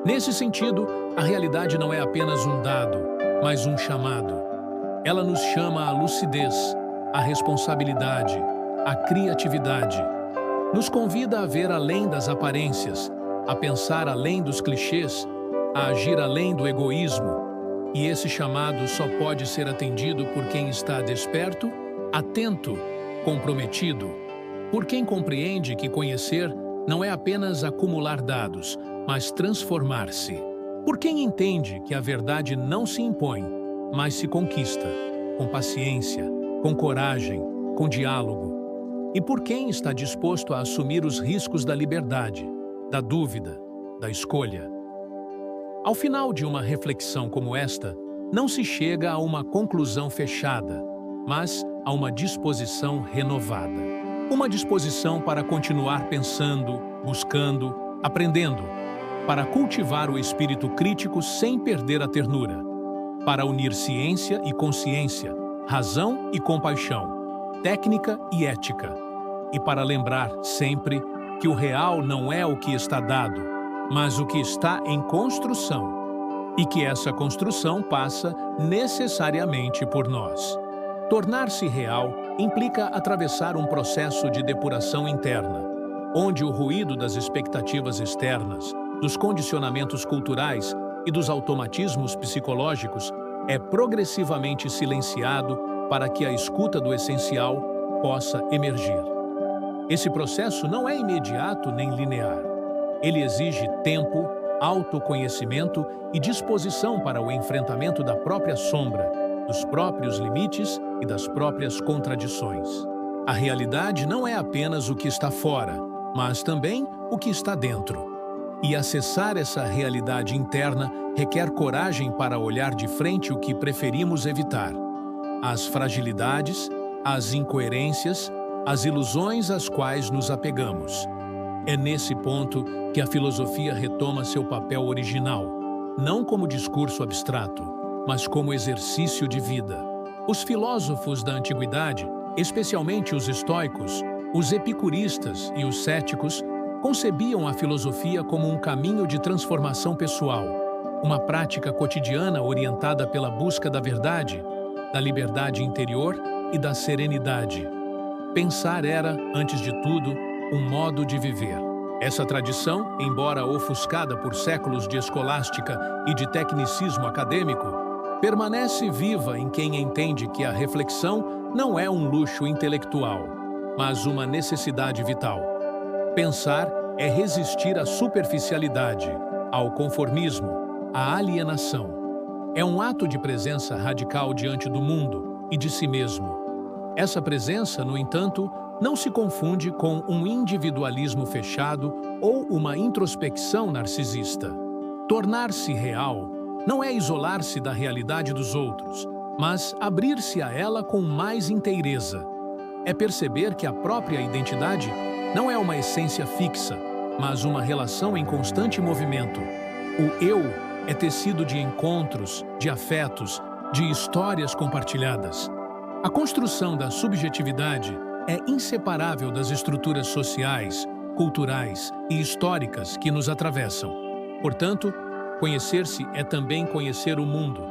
Nesse sentido, a realidade não é apenas um dado, mas um chamado. Ela nos chama à lucidez, à responsabilidade, à criatividade. Nos convida a ver além das aparências, a pensar além dos clichês, a agir além do egoísmo. E esse chamado só pode ser atendido por quem está desperto, atento, comprometido, por quem compreende que conhecer não é apenas acumular dados, mas transformar-se. Por quem entende que a verdade não se impõe, mas se conquista, com paciência, com coragem, com diálogo. E por quem está disposto a assumir os riscos da liberdade, da dúvida, da escolha. Ao final de uma reflexão como esta, não se chega a uma conclusão fechada, mas a uma disposição renovada. Uma disposição para continuar pensando, buscando, aprendendo, para cultivar o espírito crítico sem perder a ternura, para unir ciência e consciência, razão e compaixão, técnica e ética, e para lembrar sempre que o real não é o que está dado, mas o que está em construção, e que essa construção passa necessariamente por nós. Tornar-se real implica atravessar um processo de depuração interna, onde o ruído das expectativas externas, dos condicionamentos culturais e dos automatismos psicológicos é progressivamente silenciado para que a escuta do essencial possa emergir. Esse processo não é imediato nem linear. Ele exige tempo, autoconhecimento e disposição para o enfrentamento da própria sombra, dos próprios limites e das próprias contradições. A realidade não é apenas o que está fora, mas também o que está dentro. E acessar essa realidade interna requer coragem para olhar de frente o que preferimos evitar: as fragilidades, as incoerências, as ilusões às quais nos apegamos. É nesse ponto que a filosofia retoma seu papel original, não como discurso abstrato, mas como exercício de vida. Os filósofos da antiguidade, especialmente os estoicos, os epicuristas e os céticos, concebiam a filosofia como um caminho de transformação pessoal, uma prática cotidiana orientada pela busca da verdade, da liberdade interior e da serenidade. Pensar era, antes de tudo, um modo de viver. Essa tradição, embora ofuscada por séculos de escolástica e de tecnicismo acadêmico, permanece viva em quem entende que a reflexão não é um luxo intelectual, mas uma necessidade vital. Pensar é resistir à superficialidade, ao conformismo, à alienação. É um ato de presença radical diante do mundo e de si mesmo. Essa presença, no entanto, não se confunde com um individualismo fechado ou uma introspecção narcisista. Tornar-se real não é isolar-se da realidade dos outros, mas abrir-se a ela com mais inteireza. É perceber que a própria identidade não é uma essência fixa, mas uma relação em constante movimento. O eu é tecido de encontros, de afetos, de histórias compartilhadas. A construção da subjetividade é inseparável das estruturas sociais, culturais e históricas que nos atravessam. Portanto, conhecer-se é também conhecer o mundo.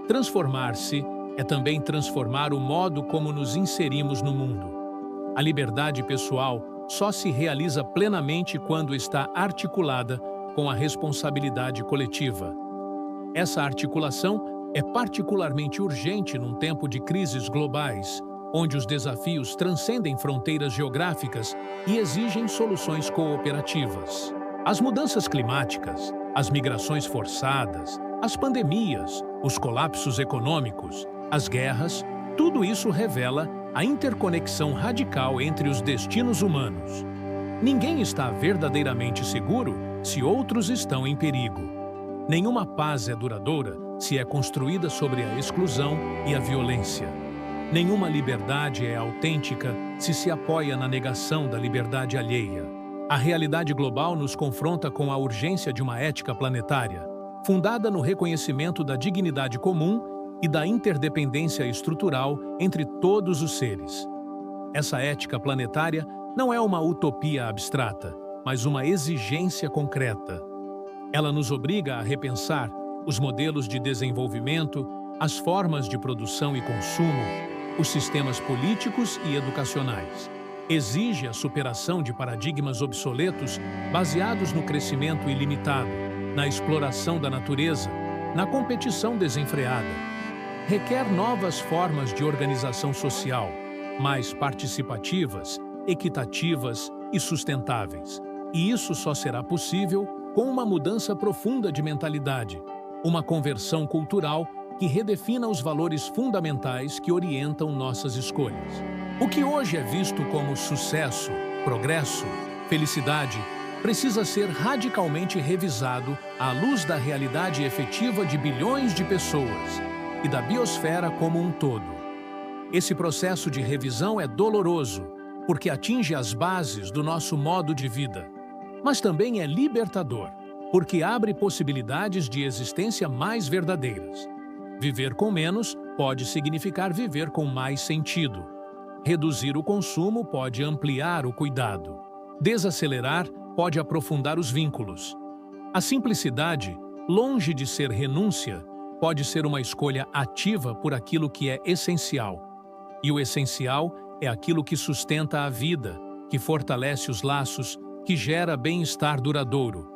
Transformar-se é também transformar o modo como nos inserimos no mundo. A liberdade pessoal só se realiza plenamente quando está articulada com a responsabilidade coletiva. Essa articulação é particularmente urgente num tempo de crises globais, onde os desafios transcendem fronteiras geográficas e exigem soluções cooperativas. As mudanças climáticas, as migrações forçadas, as pandemias, os colapsos econômicos, as guerras, tudo isso revela a interconexão radical entre os destinos humanos. Ninguém está verdadeiramente seguro se outros estão em perigo. Nenhuma paz é duradoura se é construída sobre a exclusão e a violência. Nenhuma liberdade é autêntica se apoia na negação da liberdade alheia. A realidade global nos confronta com a urgência de uma ética planetária, fundada no reconhecimento da dignidade comum e da interdependência estrutural entre todos os seres. Essa ética planetária não é uma utopia abstrata, mas uma exigência concreta. Ela nos obriga a repensar os modelos de desenvolvimento, as formas de produção e consumo, os sistemas políticos e educacionais. Exige a superação de paradigmas obsoletos baseados no crescimento ilimitado, na exploração da natureza, na competição desenfreada. Requer novas formas de organização social, mais participativas, equitativas e sustentáveis. E isso só será possível com uma mudança profunda de mentalidade, uma conversão cultural que redefina os valores fundamentais que orientam nossas escolhas. O que hoje é visto como sucesso, progresso, felicidade, precisa ser radicalmente revisado à luz da realidade efetiva de bilhões de pessoas e da biosfera como um todo. Esse processo de revisão é doloroso, porque atinge as bases do nosso modo de vida, mas também é libertador, porque abre possibilidades de existência mais verdadeiras. Viver com menos pode significar viver com mais sentido. Reduzir o consumo pode ampliar o cuidado. Desacelerar pode aprofundar os vínculos. A simplicidade, longe de ser renúncia, pode ser uma escolha ativa por aquilo que é essencial. E o essencial é aquilo que sustenta a vida, que fortalece os laços, que gera bem-estar duradouro.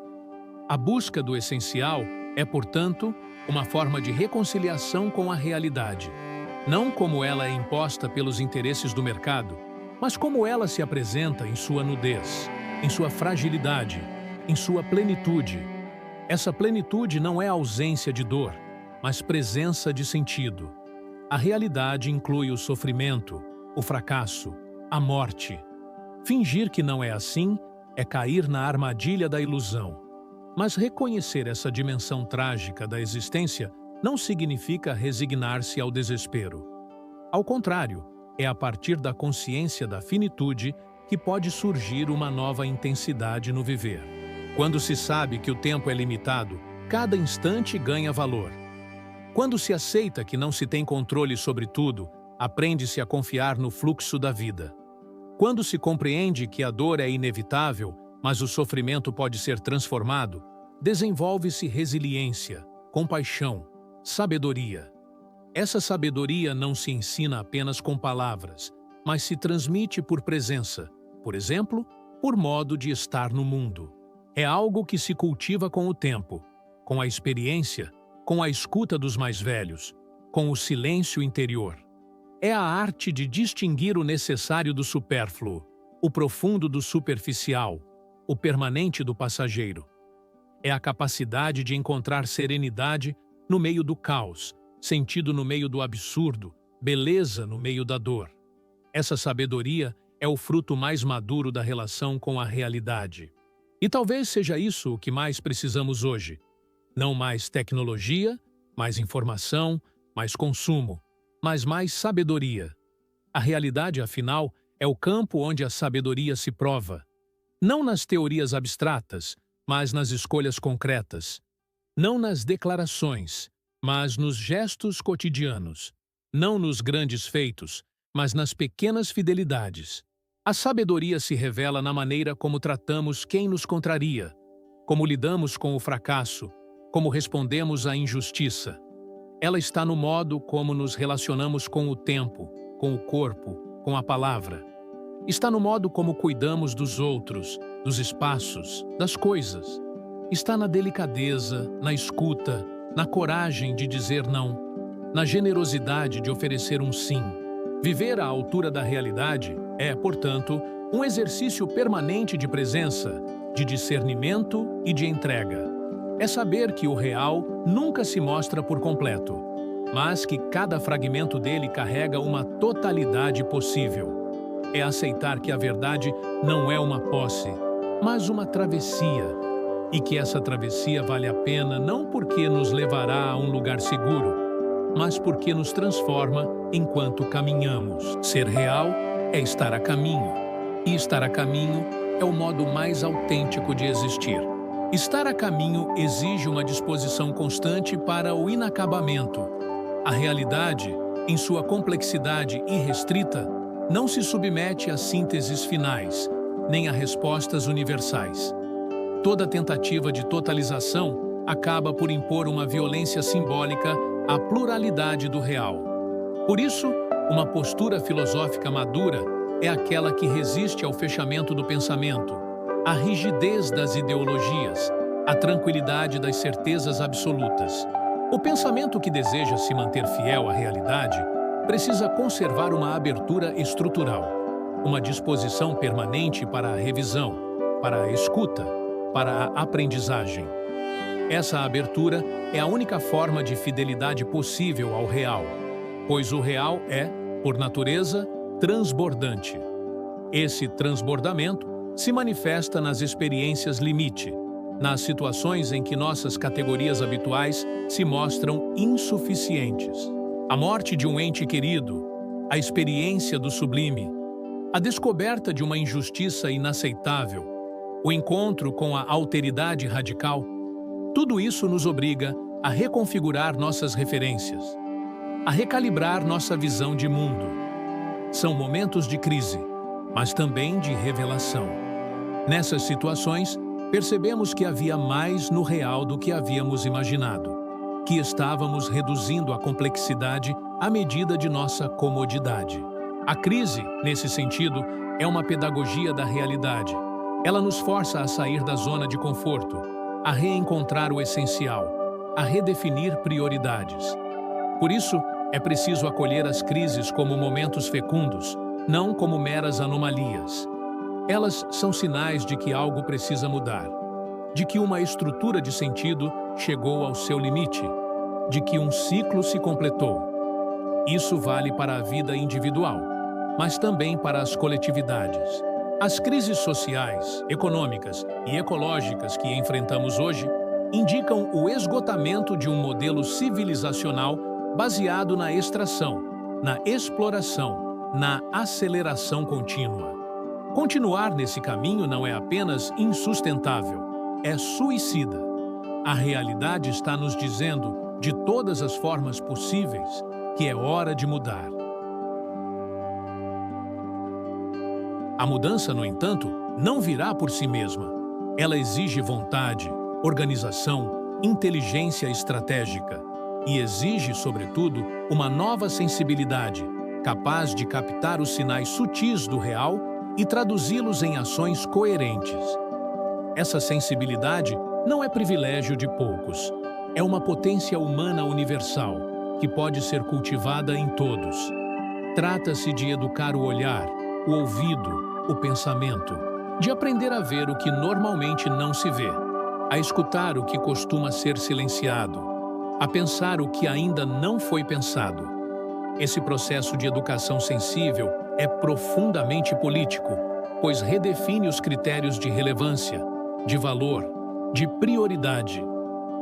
A busca do essencial é, portanto, uma forma de reconciliação com a realidade. Não como ela é imposta pelos interesses do mercado, mas como ela se apresenta em sua nudez, em sua fragilidade, em sua plenitude. Essa plenitude não é ausência de dor, mas presença de sentido. A realidade inclui o sofrimento, o fracasso, a morte. Fingir que não é assim é cair na armadilha da ilusão. Mas reconhecer essa dimensão trágica da existência não significa resignar-se ao desespero. Ao contrário, é a partir da consciência da finitude que pode surgir uma nova intensidade no viver. Quando se sabe que o tempo é limitado, cada instante ganha valor. Quando se aceita que não se tem controle sobre tudo, aprende-se a confiar no fluxo da vida. Quando se compreende que a dor é inevitável, mas o sofrimento pode ser transformado, desenvolve-se resiliência, compaixão, sabedoria. Essa sabedoria não se ensina apenas com palavras, mas se transmite por presença, por exemplo, por modo de estar no mundo. É algo que se cultiva com o tempo, com a experiência, com a escuta dos mais velhos, com o silêncio interior. É a arte de distinguir o necessário do supérfluo, o profundo do superficial, o permanente do passageiro. É a capacidade de encontrar serenidade no meio do caos, sentido no meio do absurdo, beleza no meio da dor. Essa sabedoria é o fruto mais maduro da relação com a realidade. E talvez seja isso o que mais precisamos hoje. Não mais tecnologia, mais informação, mais consumo, mas mais sabedoria. A realidade, afinal, é o campo onde a sabedoria se prova. Não nas teorias abstratas, mas nas escolhas concretas. Não nas declarações, mas nos gestos cotidianos. Não nos grandes feitos, mas nas pequenas fidelidades. A sabedoria se revela na maneira como tratamos quem nos contraria, como lidamos com o fracasso, como respondemos à injustiça. Ela está no modo como nos relacionamos com o tempo, com o corpo, com a palavra. Está no modo como cuidamos dos outros, dos espaços, das coisas. Está na delicadeza, na escuta, na coragem de dizer não, na generosidade de oferecer um sim. Viver à altura da realidade é, portanto, um exercício permanente de presença, de discernimento e de entrega. É saber que o real nunca se mostra por completo, mas que cada fragmento dele carrega uma totalidade possível. É aceitar que a verdade não é uma posse, mas uma travessia, e que essa travessia vale a pena não porque nos levará a um lugar seguro, mas porque nos transforma enquanto caminhamos. Ser real é estar a caminho, e estar a caminho é o modo mais autêntico de existir. Estar a caminho exige uma disposição constante para o inacabamento. A realidade, em sua complexidade irrestrita, não se submete a sínteses finais, nem a respostas universais. Toda tentativa de totalização acaba por impor uma violência simbólica à pluralidade do real. Por isso, uma postura filosófica madura é aquela que resiste ao fechamento do pensamento, à rigidez das ideologias, à tranquilidade das certezas absolutas. O pensamento que deseja se manter fiel à realidade precisa conservar uma abertura estrutural, uma disposição permanente para a revisão, para a escuta, para a aprendizagem. Essa abertura é a única forma de fidelidade possível ao real, pois o real é, por natureza, transbordante. Esse transbordamento se manifesta nas experiências limite, nas situações em que nossas categorias habituais se mostram insuficientes. A morte de um ente querido, a experiência do sublime, a descoberta de uma injustiça inaceitável, o encontro com a alteridade radical, tudo isso nos obriga a reconfigurar nossas referências, a recalibrar nossa visão de mundo. São momentos de crise, mas também de revelação. Nessas situações, percebemos que havia mais no real do que havíamos imaginado, que estávamos reduzindo a complexidade à medida de nossa comodidade. A crise, nesse sentido, é uma pedagogia da realidade. Ela nos força a sair da zona de conforto, a reencontrar o essencial, a redefinir prioridades. Por isso, é preciso acolher as crises como momentos fecundos, não como meras anomalias. Elas são sinais de que algo precisa mudar, de que uma estrutura de sentido chegou ao seu limite, de que um ciclo se completou. Isso vale para a vida individual, mas também para as coletividades. As crises sociais, econômicas e ecológicas que enfrentamos hoje indicam o esgotamento de um modelo civilizacional baseado na extração, na exploração, na aceleração contínua. Continuar nesse caminho não é apenas insustentável, é suicida. A realidade está nos dizendo, de todas as formas possíveis, que é hora de mudar. A mudança, no entanto, não virá por si mesma. Ela exige vontade, organização, inteligência estratégica. e exige, sobretudo, uma nova sensibilidade, capaz de captar os sinais sutis do real e traduzi-los em ações coerentes. Essa sensibilidade não é privilégio de poucos. É uma potência humana universal, que pode ser cultivada em todos. Trata-se de educar o olhar, o ouvido, o pensamento, de aprender a ver o que normalmente não se vê, a escutar o que costuma ser silenciado, a pensar o que ainda não foi pensado. Esse processo de educação sensível é profundamente político, pois redefine os critérios de relevância, de valor, de prioridade.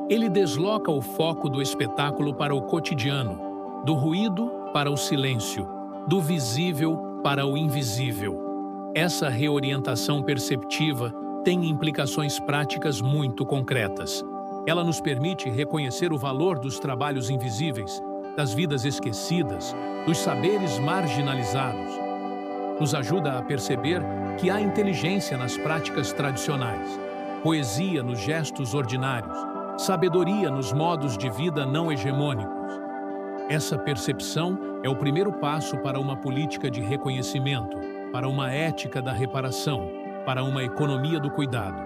Ele desloca o foco do espetáculo para o cotidiano, do ruído para o silêncio, do visível para o invisível. Essa reorientação perceptiva tem implicações práticas muito concretas. Ela nos permite reconhecer o valor dos trabalhos invisíveis, das vidas esquecidas, dos saberes marginalizados. Nos ajuda a perceber que há inteligência nas práticas tradicionais, poesia nos gestos ordinários, sabedoria nos modos de vida não hegemônicos. Essa percepção é o primeiro passo para uma política de reconhecimento, para uma ética da reparação, para uma economia do cuidado.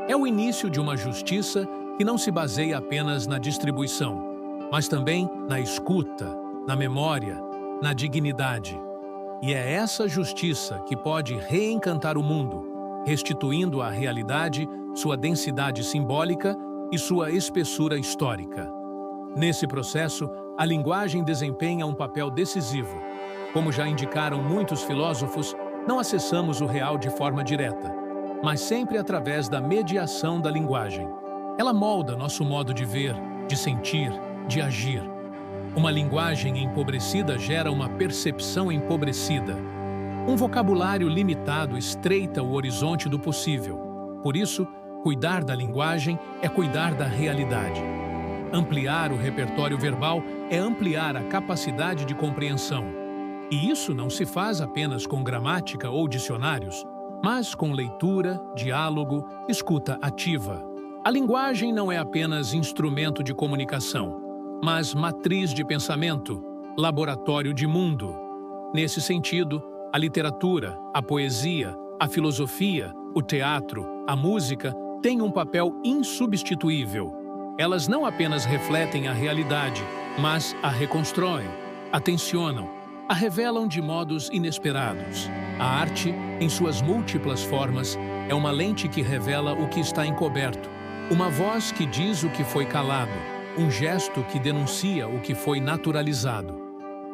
É o início de uma justiça que não se baseia apenas na distribuição, mas também na escuta, na memória, na dignidade. E é essa justiça que pode reencantar o mundo, restituindo à realidade sua densidade simbólica e sua espessura histórica. Nesse processo, a linguagem desempenha um papel decisivo. Como já indicaram muitos filósofos, não acessamos o real de forma direta, mas sempre através da mediação da linguagem. Ela molda nosso modo de ver, de sentir, de agir. Uma linguagem empobrecida gera uma percepção empobrecida. Um vocabulário limitado estreita o horizonte do possível. Por isso, cuidar da linguagem é cuidar da realidade. Ampliar o repertório verbal é ampliar a capacidade de compreensão. E isso não se faz apenas com gramática ou dicionários, mas com leitura, diálogo, escuta ativa. A linguagem não é apenas instrumento de comunicação, mas matriz de pensamento, laboratório de mundo. Nesse sentido, a literatura, a poesia, a filosofia, o teatro, a música têm um papel insubstituível. Elas não apenas refletem a realidade, mas a reconstroem, a tensionam, a revelam de modos inesperados. A arte, em suas múltiplas formas, é uma lente que revela o que está encoberto, uma voz que diz o que foi calado, um gesto que denuncia o que foi naturalizado.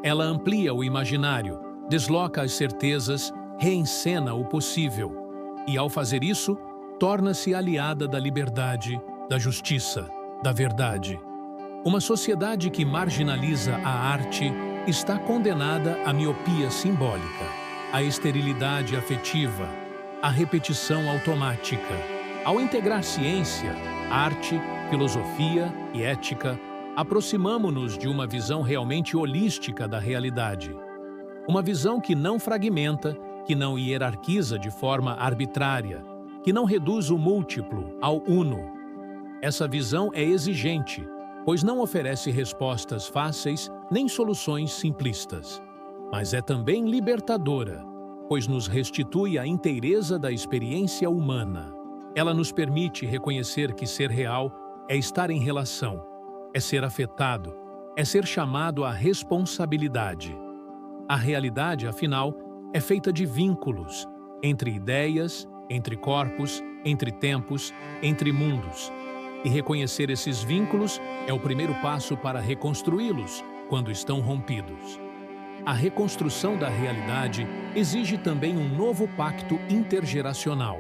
Ela amplia o imaginário, desloca as certezas, reencena o possível. E, ao fazer isso, torna-se aliada da liberdade, da justiça, da verdade. Uma sociedade que marginaliza a arte está condenada à miopia simbólica, à esterilidade afetiva, à repetição automática. Ao integrar ciência, arte, filosofia e ética, aproximamo-nos de uma visão realmente holística da realidade. Uma visão que não fragmenta, que não hierarquiza de forma arbitrária, que não reduz o múltiplo ao uno. Essa visão é exigente, pois não oferece respostas fáceis nem soluções simplistas. Mas é também libertadora, pois nos restitui a inteireza da experiência humana. Ela nos permite reconhecer que ser real é estar em relação, é ser afetado, é ser chamado à responsabilidade. A realidade, afinal, é feita de vínculos, entre ideias, entre corpos, entre tempos, entre mundos. E reconhecer esses vínculos é o primeiro passo para reconstruí-los quando estão rompidos. A reconstrução da realidade exige também um novo pacto intergeracional.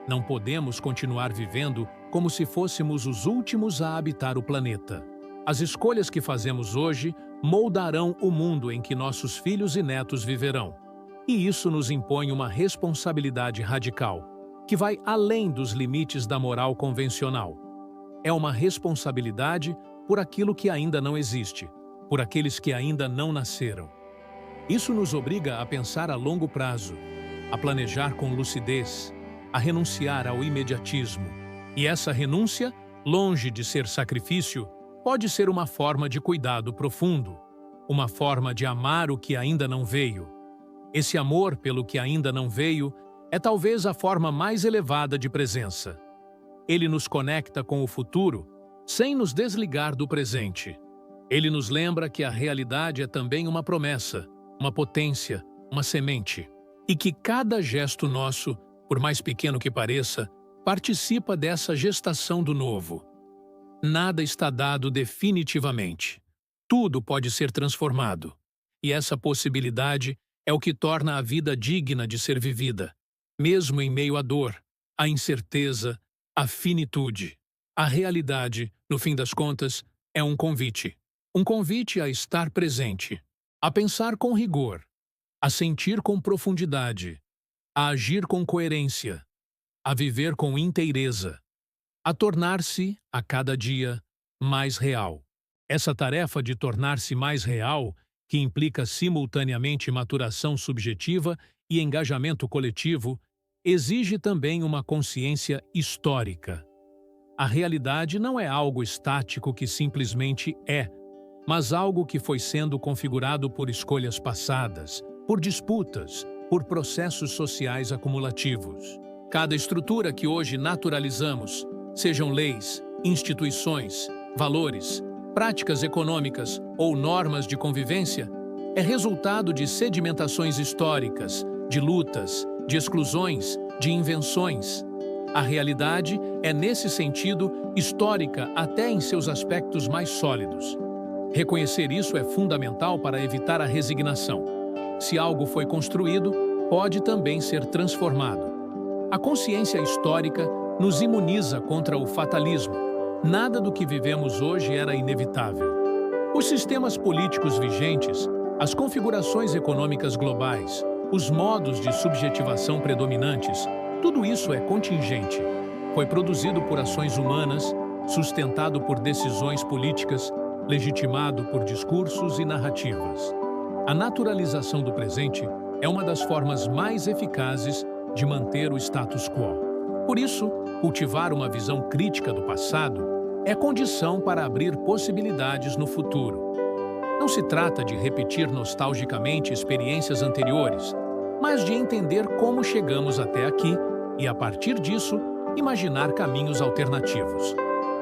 Não podemos continuar vivendo como se fôssemos os últimos a habitar o planeta. As escolhas que fazemos hoje moldarão o mundo em que nossos filhos e netos viverão. E isso nos impõe uma responsabilidade radical, que vai além dos limites da moral convencional. É uma responsabilidade por aquilo que ainda não existe, por aqueles que ainda não nasceram. Isso nos obriga a pensar a longo prazo, a planejar com lucidez, a renunciar ao imediatismo. E essa renúncia, longe de ser sacrifício, pode ser uma forma de cuidado profundo, uma forma de amar o que ainda não veio. Esse amor pelo que ainda não veio é talvez a forma mais elevada de presença. Ele nos conecta com o futuro sem nos desligar do presente. Ele nos lembra que a realidade é também uma promessa, uma potência, uma semente, e que cada gesto nosso, por mais pequeno que pareça, participa dessa gestação do novo. Nada está dado definitivamente. Tudo pode ser transformado. E essa possibilidade é o que torna a vida digna de ser vivida, mesmo em meio à dor, à incerteza, à finitude. A realidade, no fim das contas, é um convite. Um convite a estar presente, a pensar com rigor, a sentir com profundidade, a agir com coerência, a viver com inteireza, a tornar-se, a cada dia, mais real. Essa tarefa de tornar-se mais real, que implica simultaneamente maturação subjetiva e engajamento coletivo, exige também uma consciência histórica. A realidade não é algo estático que simplesmente é, mas algo que foi sendo configurado por escolhas passadas, por disputas, por processos sociais acumulativos. Cada estrutura que hoje naturalizamos, sejam leis, instituições, valores, práticas econômicas ou normas de convivência, é resultado de sedimentações históricas, de lutas, de exclusões, de invenções. A realidade é, nesse sentido, histórica até em seus aspectos mais sólidos. Reconhecer isso é fundamental para evitar a resignação. Se algo foi construído, pode também ser transformado. A consciência histórica nos imuniza contra o fatalismo. Nada do que vivemos hoje era inevitável. Os sistemas políticos vigentes, as configurações econômicas globais, os modos de subjetivação predominantes, tudo isso é contingente. Foi produzido por ações humanas, sustentado por decisões políticas, legitimado por discursos e narrativas. A naturalização do presente é uma das formas mais eficazes de manter o status quo. Por isso, cultivar uma visão crítica do passado é condição para abrir possibilidades no futuro. Não se trata de repetir nostalgicamente experiências anteriores, mas de entender como chegamos até aqui e, a partir disso, imaginar caminhos alternativos.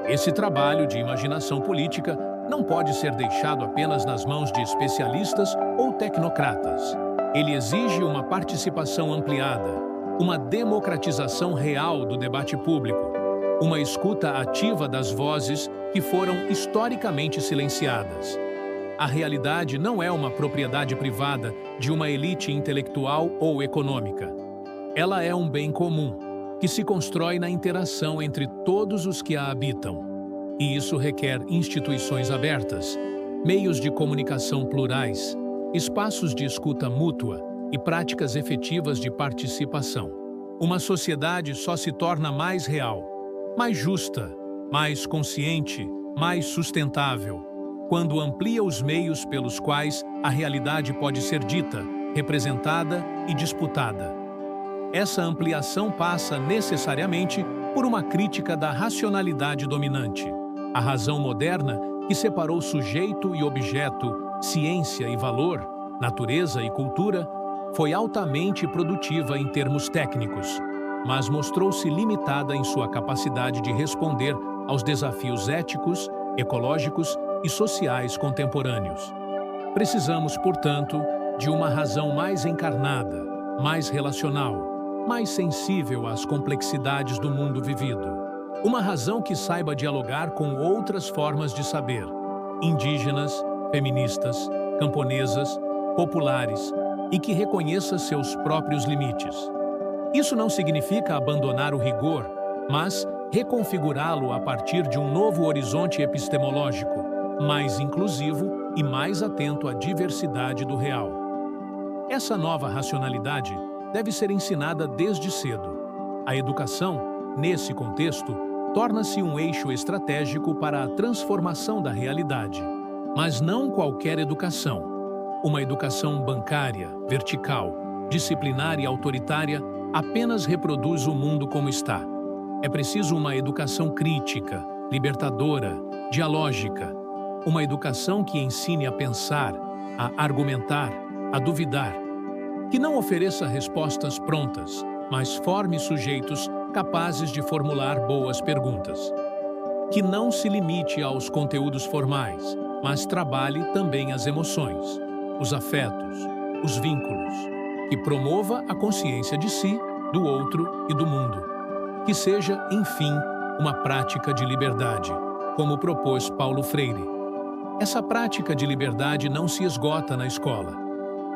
Esse trabalho de imaginação política não pode ser deixado apenas nas mãos de especialistas ou tecnocratas. Ele exige uma participação ampliada, uma democratização real do debate público, uma escuta ativa das vozes que foram historicamente silenciadas. A realidade não é uma propriedade privada de uma elite intelectual ou econômica. Ela é um bem comum, que se constrói na interação entre todos os que a habitam. E isso requer instituições abertas, meios de comunicação plurais, espaços de escuta mútua e práticas efetivas de participação. Uma sociedade só se torna mais real, mais justa, mais consciente, mais sustentável, quando amplia os meios pelos quais a realidade pode ser dita, representada e disputada. Essa ampliação passa necessariamente por uma crítica da racionalidade dominante. A razão moderna, que separou sujeito e objeto, ciência e valor, natureza e cultura, foi altamente produtiva em termos técnicos, mas mostrou-se limitada em sua capacidade de responder aos desafios éticos, ecológicos e sociais contemporâneos. Precisamos, portanto, de uma razão mais encarnada, mais relacional, mais sensível às complexidades do mundo vivido. Uma razão que saiba dialogar com outras formas de saber, indígenas, feministas, camponesas, populares, e que reconheça seus próprios limites. Isso não significa abandonar o rigor, mas reconfigurá-lo a partir de um novo horizonte epistemológico, mais inclusivo e mais atento à diversidade do real. Essa nova racionalidade deve ser ensinada desde cedo. A educação, nesse contexto, torna-se um eixo estratégico para a transformação da realidade. Mas não qualquer educação. Uma educação bancária, vertical, disciplinar e autoritária apenas reproduz o mundo como está. É preciso uma educação crítica, libertadora, dialógica, uma educação que ensine a pensar, a argumentar, a duvidar, que não ofereça respostas prontas, mas forme sujeitos capazes de formular boas perguntas. Que não se limite aos conteúdos formais, mas trabalhe também as emoções, os afetos, os vínculos, que promova a consciência de si, do outro e do mundo. Que seja, enfim, uma prática de liberdade, como propôs Paulo Freire. Essa prática de liberdade não se esgota na escola.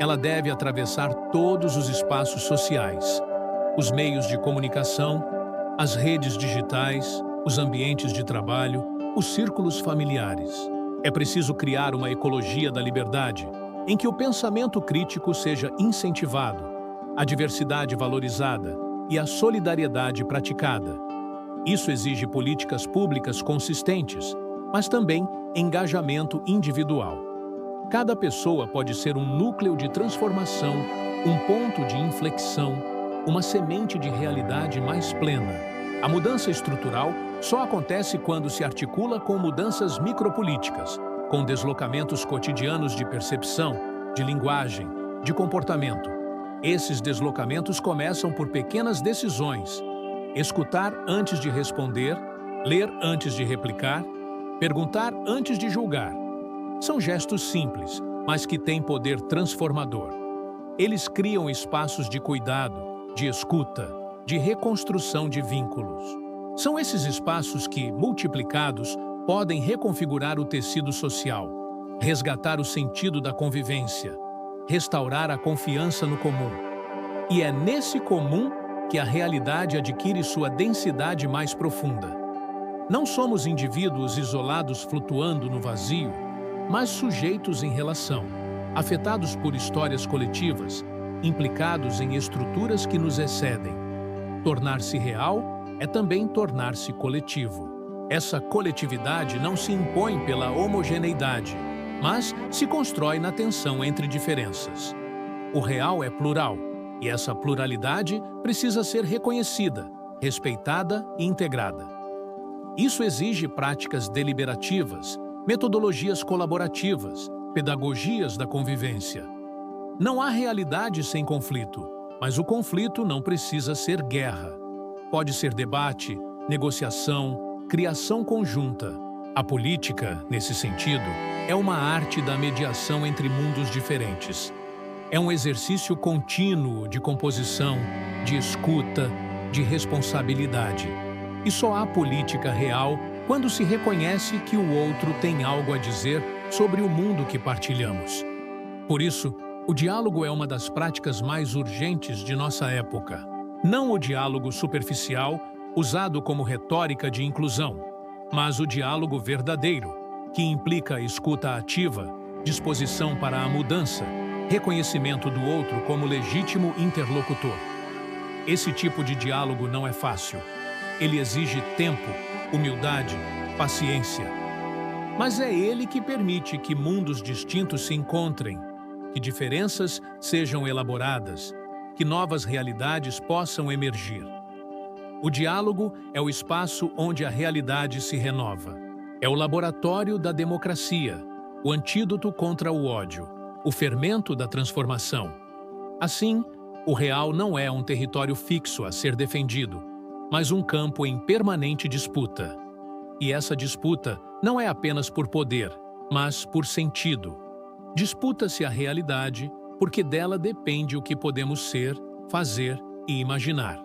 Ela deve atravessar todos os espaços sociais, os meios de comunicação, as redes digitais, os ambientes de trabalho, os círculos familiares. É preciso criar uma ecologia da liberdade, em que o pensamento crítico seja incentivado, a diversidade valorizada e a solidariedade praticada. Isso exige políticas públicas consistentes, mas também engajamento individual. Cada pessoa pode ser um núcleo de transformação, um ponto de inflexão, uma semente de realidade mais plena. A mudança estrutural só acontece quando se articula com mudanças micropolíticas, com deslocamentos cotidianos de percepção, de linguagem, de comportamento. Esses deslocamentos começam por pequenas decisões: escutar antes de responder, ler antes de replicar, perguntar antes de julgar. São gestos simples, mas que têm poder transformador. Eles criam espaços de cuidado, de escuta, de reconstrução de vínculos. São esses espaços que, multiplicados, podem reconfigurar o tecido social, resgatar o sentido da convivência, restaurar a confiança no comum. E é nesse comum que a realidade adquire sua densidade mais profunda. Não somos indivíduos isolados flutuando no vazio, mas sujeitos em relação, afetados por histórias coletivas, implicados em estruturas que nos excedem. Tornar-se real é também tornar-se coletivo. Essa coletividade não se impõe pela homogeneidade, mas se constrói na tensão entre diferenças. O real é plural, e essa pluralidade precisa ser reconhecida, respeitada e integrada. Isso exige práticas deliberativas, metodologias colaborativas, pedagogias da convivência. Não há realidade sem conflito, mas o conflito não precisa ser guerra. Pode ser debate, negociação, criação conjunta. A política, nesse sentido, é uma arte da mediação entre mundos diferentes. É um exercício contínuo de composição, de escuta, de responsabilidade. E só há política real quando se reconhece que o outro tem algo a dizer sobre o mundo que partilhamos. Por isso, o diálogo é uma das práticas mais urgentes de nossa época. Não o diálogo superficial, usado como retórica de inclusão, mas o diálogo verdadeiro, que implica escuta ativa, disposição para a mudança, reconhecimento do outro como legítimo interlocutor. Esse tipo de diálogo não é fácil. Ele exige tempo, humildade, paciência. Mas é ele que permite que mundos distintos se encontrem, que diferenças sejam elaboradas, que novas realidades possam emergir. O diálogo é o espaço onde a realidade se renova. É o laboratório da democracia, o antídoto contra o ódio, o fermento da transformação. Assim, o real não é um território fixo a ser defendido, mas um campo em permanente disputa. E essa disputa não é apenas por poder, mas por sentido. Disputa-se a realidade porque dela depende o que podemos ser, fazer e imaginar.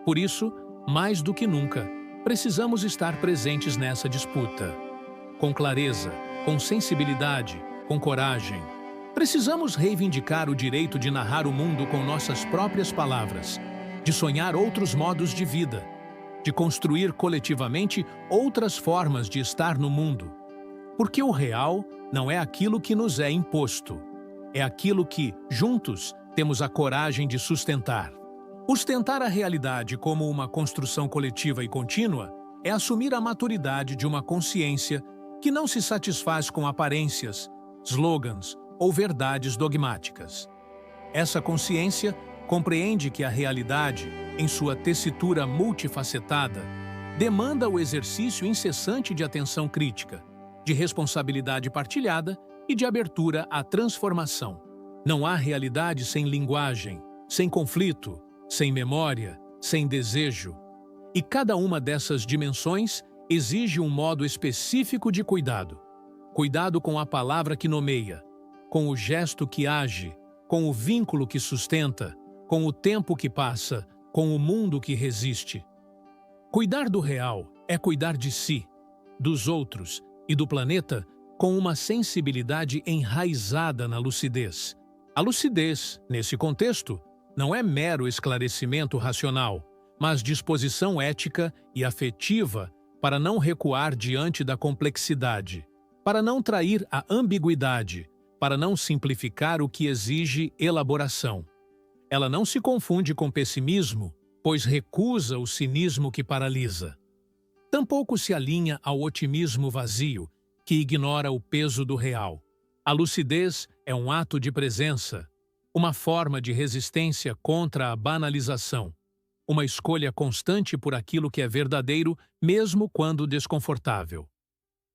Por isso, mais do que nunca, precisamos estar presentes nessa disputa. Com clareza, com sensibilidade, com coragem. Precisamos reivindicar o direito de narrar o mundo com nossas próprias palavras, de sonhar outros modos de vida, de construir coletivamente outras formas de estar no mundo. Porque o real não é aquilo que nos é imposto, é aquilo que, juntos, temos a coragem de sustentar. Ostentar a realidade como uma construção coletiva e contínua é assumir a maturidade de uma consciência que não se satisfaz com aparências, slogans ou verdades dogmáticas. Essa consciência compreende que a realidade, em sua tessitura multifacetada, demanda o exercício incessante de atenção crítica, de responsabilidade partilhada e de abertura à transformação. Não há realidade sem linguagem, sem conflito, sem memória, sem desejo. E cada uma dessas dimensões exige um modo específico de cuidado. Cuidado com a palavra que nomeia, com o gesto que age, com o vínculo que sustenta, com o tempo que passa, com o mundo que resiste. Cuidar do real é cuidar de si, dos outros e do planeta com uma sensibilidade enraizada na lucidez. A lucidez, nesse contexto, não é mero esclarecimento racional, mas disposição ética e afetiva para não recuar diante da complexidade, para não trair a ambiguidade, para não simplificar o que exige elaboração. Ela não se confunde com pessimismo, pois recusa o cinismo que paralisa. Tampouco se alinha ao otimismo vazio, que ignora o peso do real. A lucidez é um ato de presença, uma forma de resistência contra a banalização, uma escolha constante por aquilo que é verdadeiro, mesmo quando desconfortável.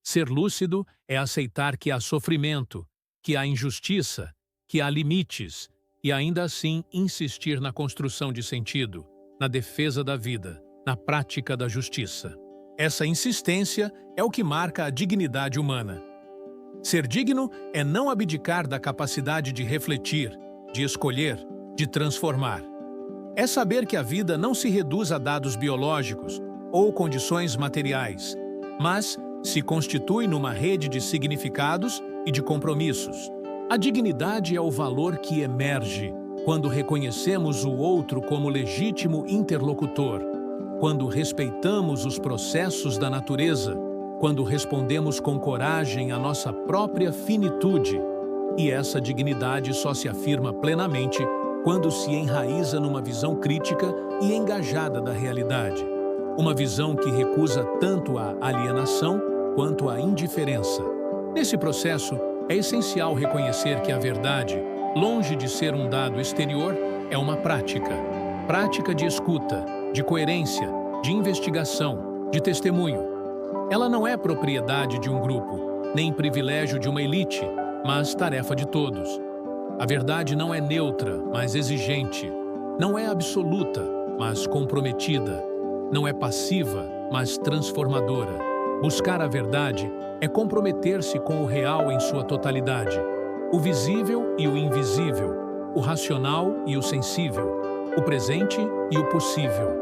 Ser lúcido é aceitar que há sofrimento, que há injustiça, que há limites, e ainda assim insistir na construção de sentido, na defesa da vida, na prática da justiça. Essa insistência é o que marca a dignidade humana. Ser digno é não abdicar da capacidade de refletir, de escolher, de transformar. É saber que a vida não se reduz a dados biológicos ou condições materiais, mas se constitui numa rede de significados e de compromissos. A dignidade é o valor que emerge quando reconhecemos o outro como legítimo interlocutor, quando respeitamos os processos da natureza, quando respondemos com coragem à nossa própria finitude. E essa dignidade só se afirma plenamente quando se enraiza numa visão crítica e engajada da realidade. Uma visão que recusa tanto a alienação quanto a indiferença. Nesse processo, é essencial reconhecer que a verdade, longe de ser um dado exterior, é uma prática. Prática de escuta, de coerência, de investigação, de testemunho. Ela não é propriedade de um grupo, nem privilégio de uma elite, mas tarefa de todos. A verdade não é neutra, mas exigente. Não é absoluta, mas comprometida. Não é passiva, mas transformadora. Buscar a verdade é comprometer-se com o real em sua totalidade, o visível e o invisível, o racional e o sensível, o presente e o possível.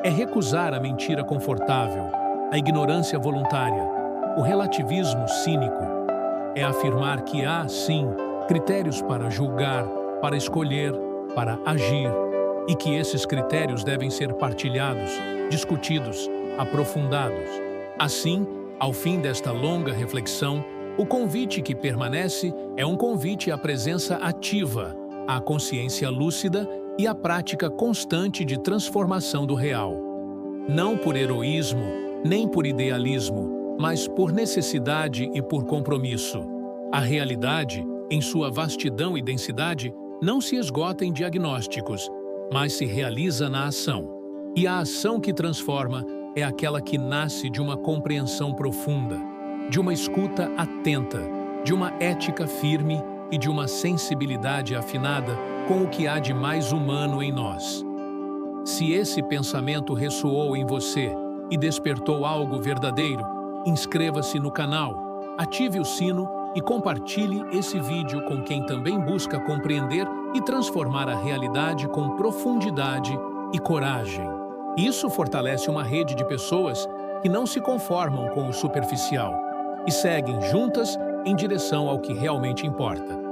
É recusar a mentira confortável, a ignorância voluntária, o relativismo cínico. É afirmar que há, sim, critérios para julgar, para escolher, para agir, e que esses critérios devem ser partilhados, discutidos, aprofundados. Assim, ao fim desta longa reflexão, o convite que permanece é um convite à presença ativa, à consciência lúcida e à prática constante de transformação do real. Não por heroísmo, nem por idealismo, mas por necessidade e por compromisso. A realidade, em sua vastidão e densidade, não se esgota em diagnósticos, mas se realiza na ação. E a ação que transforma é aquela que nasce de uma compreensão profunda, de uma escuta atenta, de uma ética firme e de uma sensibilidade afinada com o que há de mais humano em nós. Se esse pensamento ressoou em você e despertou algo verdadeiro, inscreva-se no canal, ative o sino e compartilhe esse vídeo com quem também busca compreender e transformar a realidade com profundidade e coragem. Isso fortalece uma rede de pessoas que não se conformam com o superficial e seguem juntas em direção ao que realmente importa.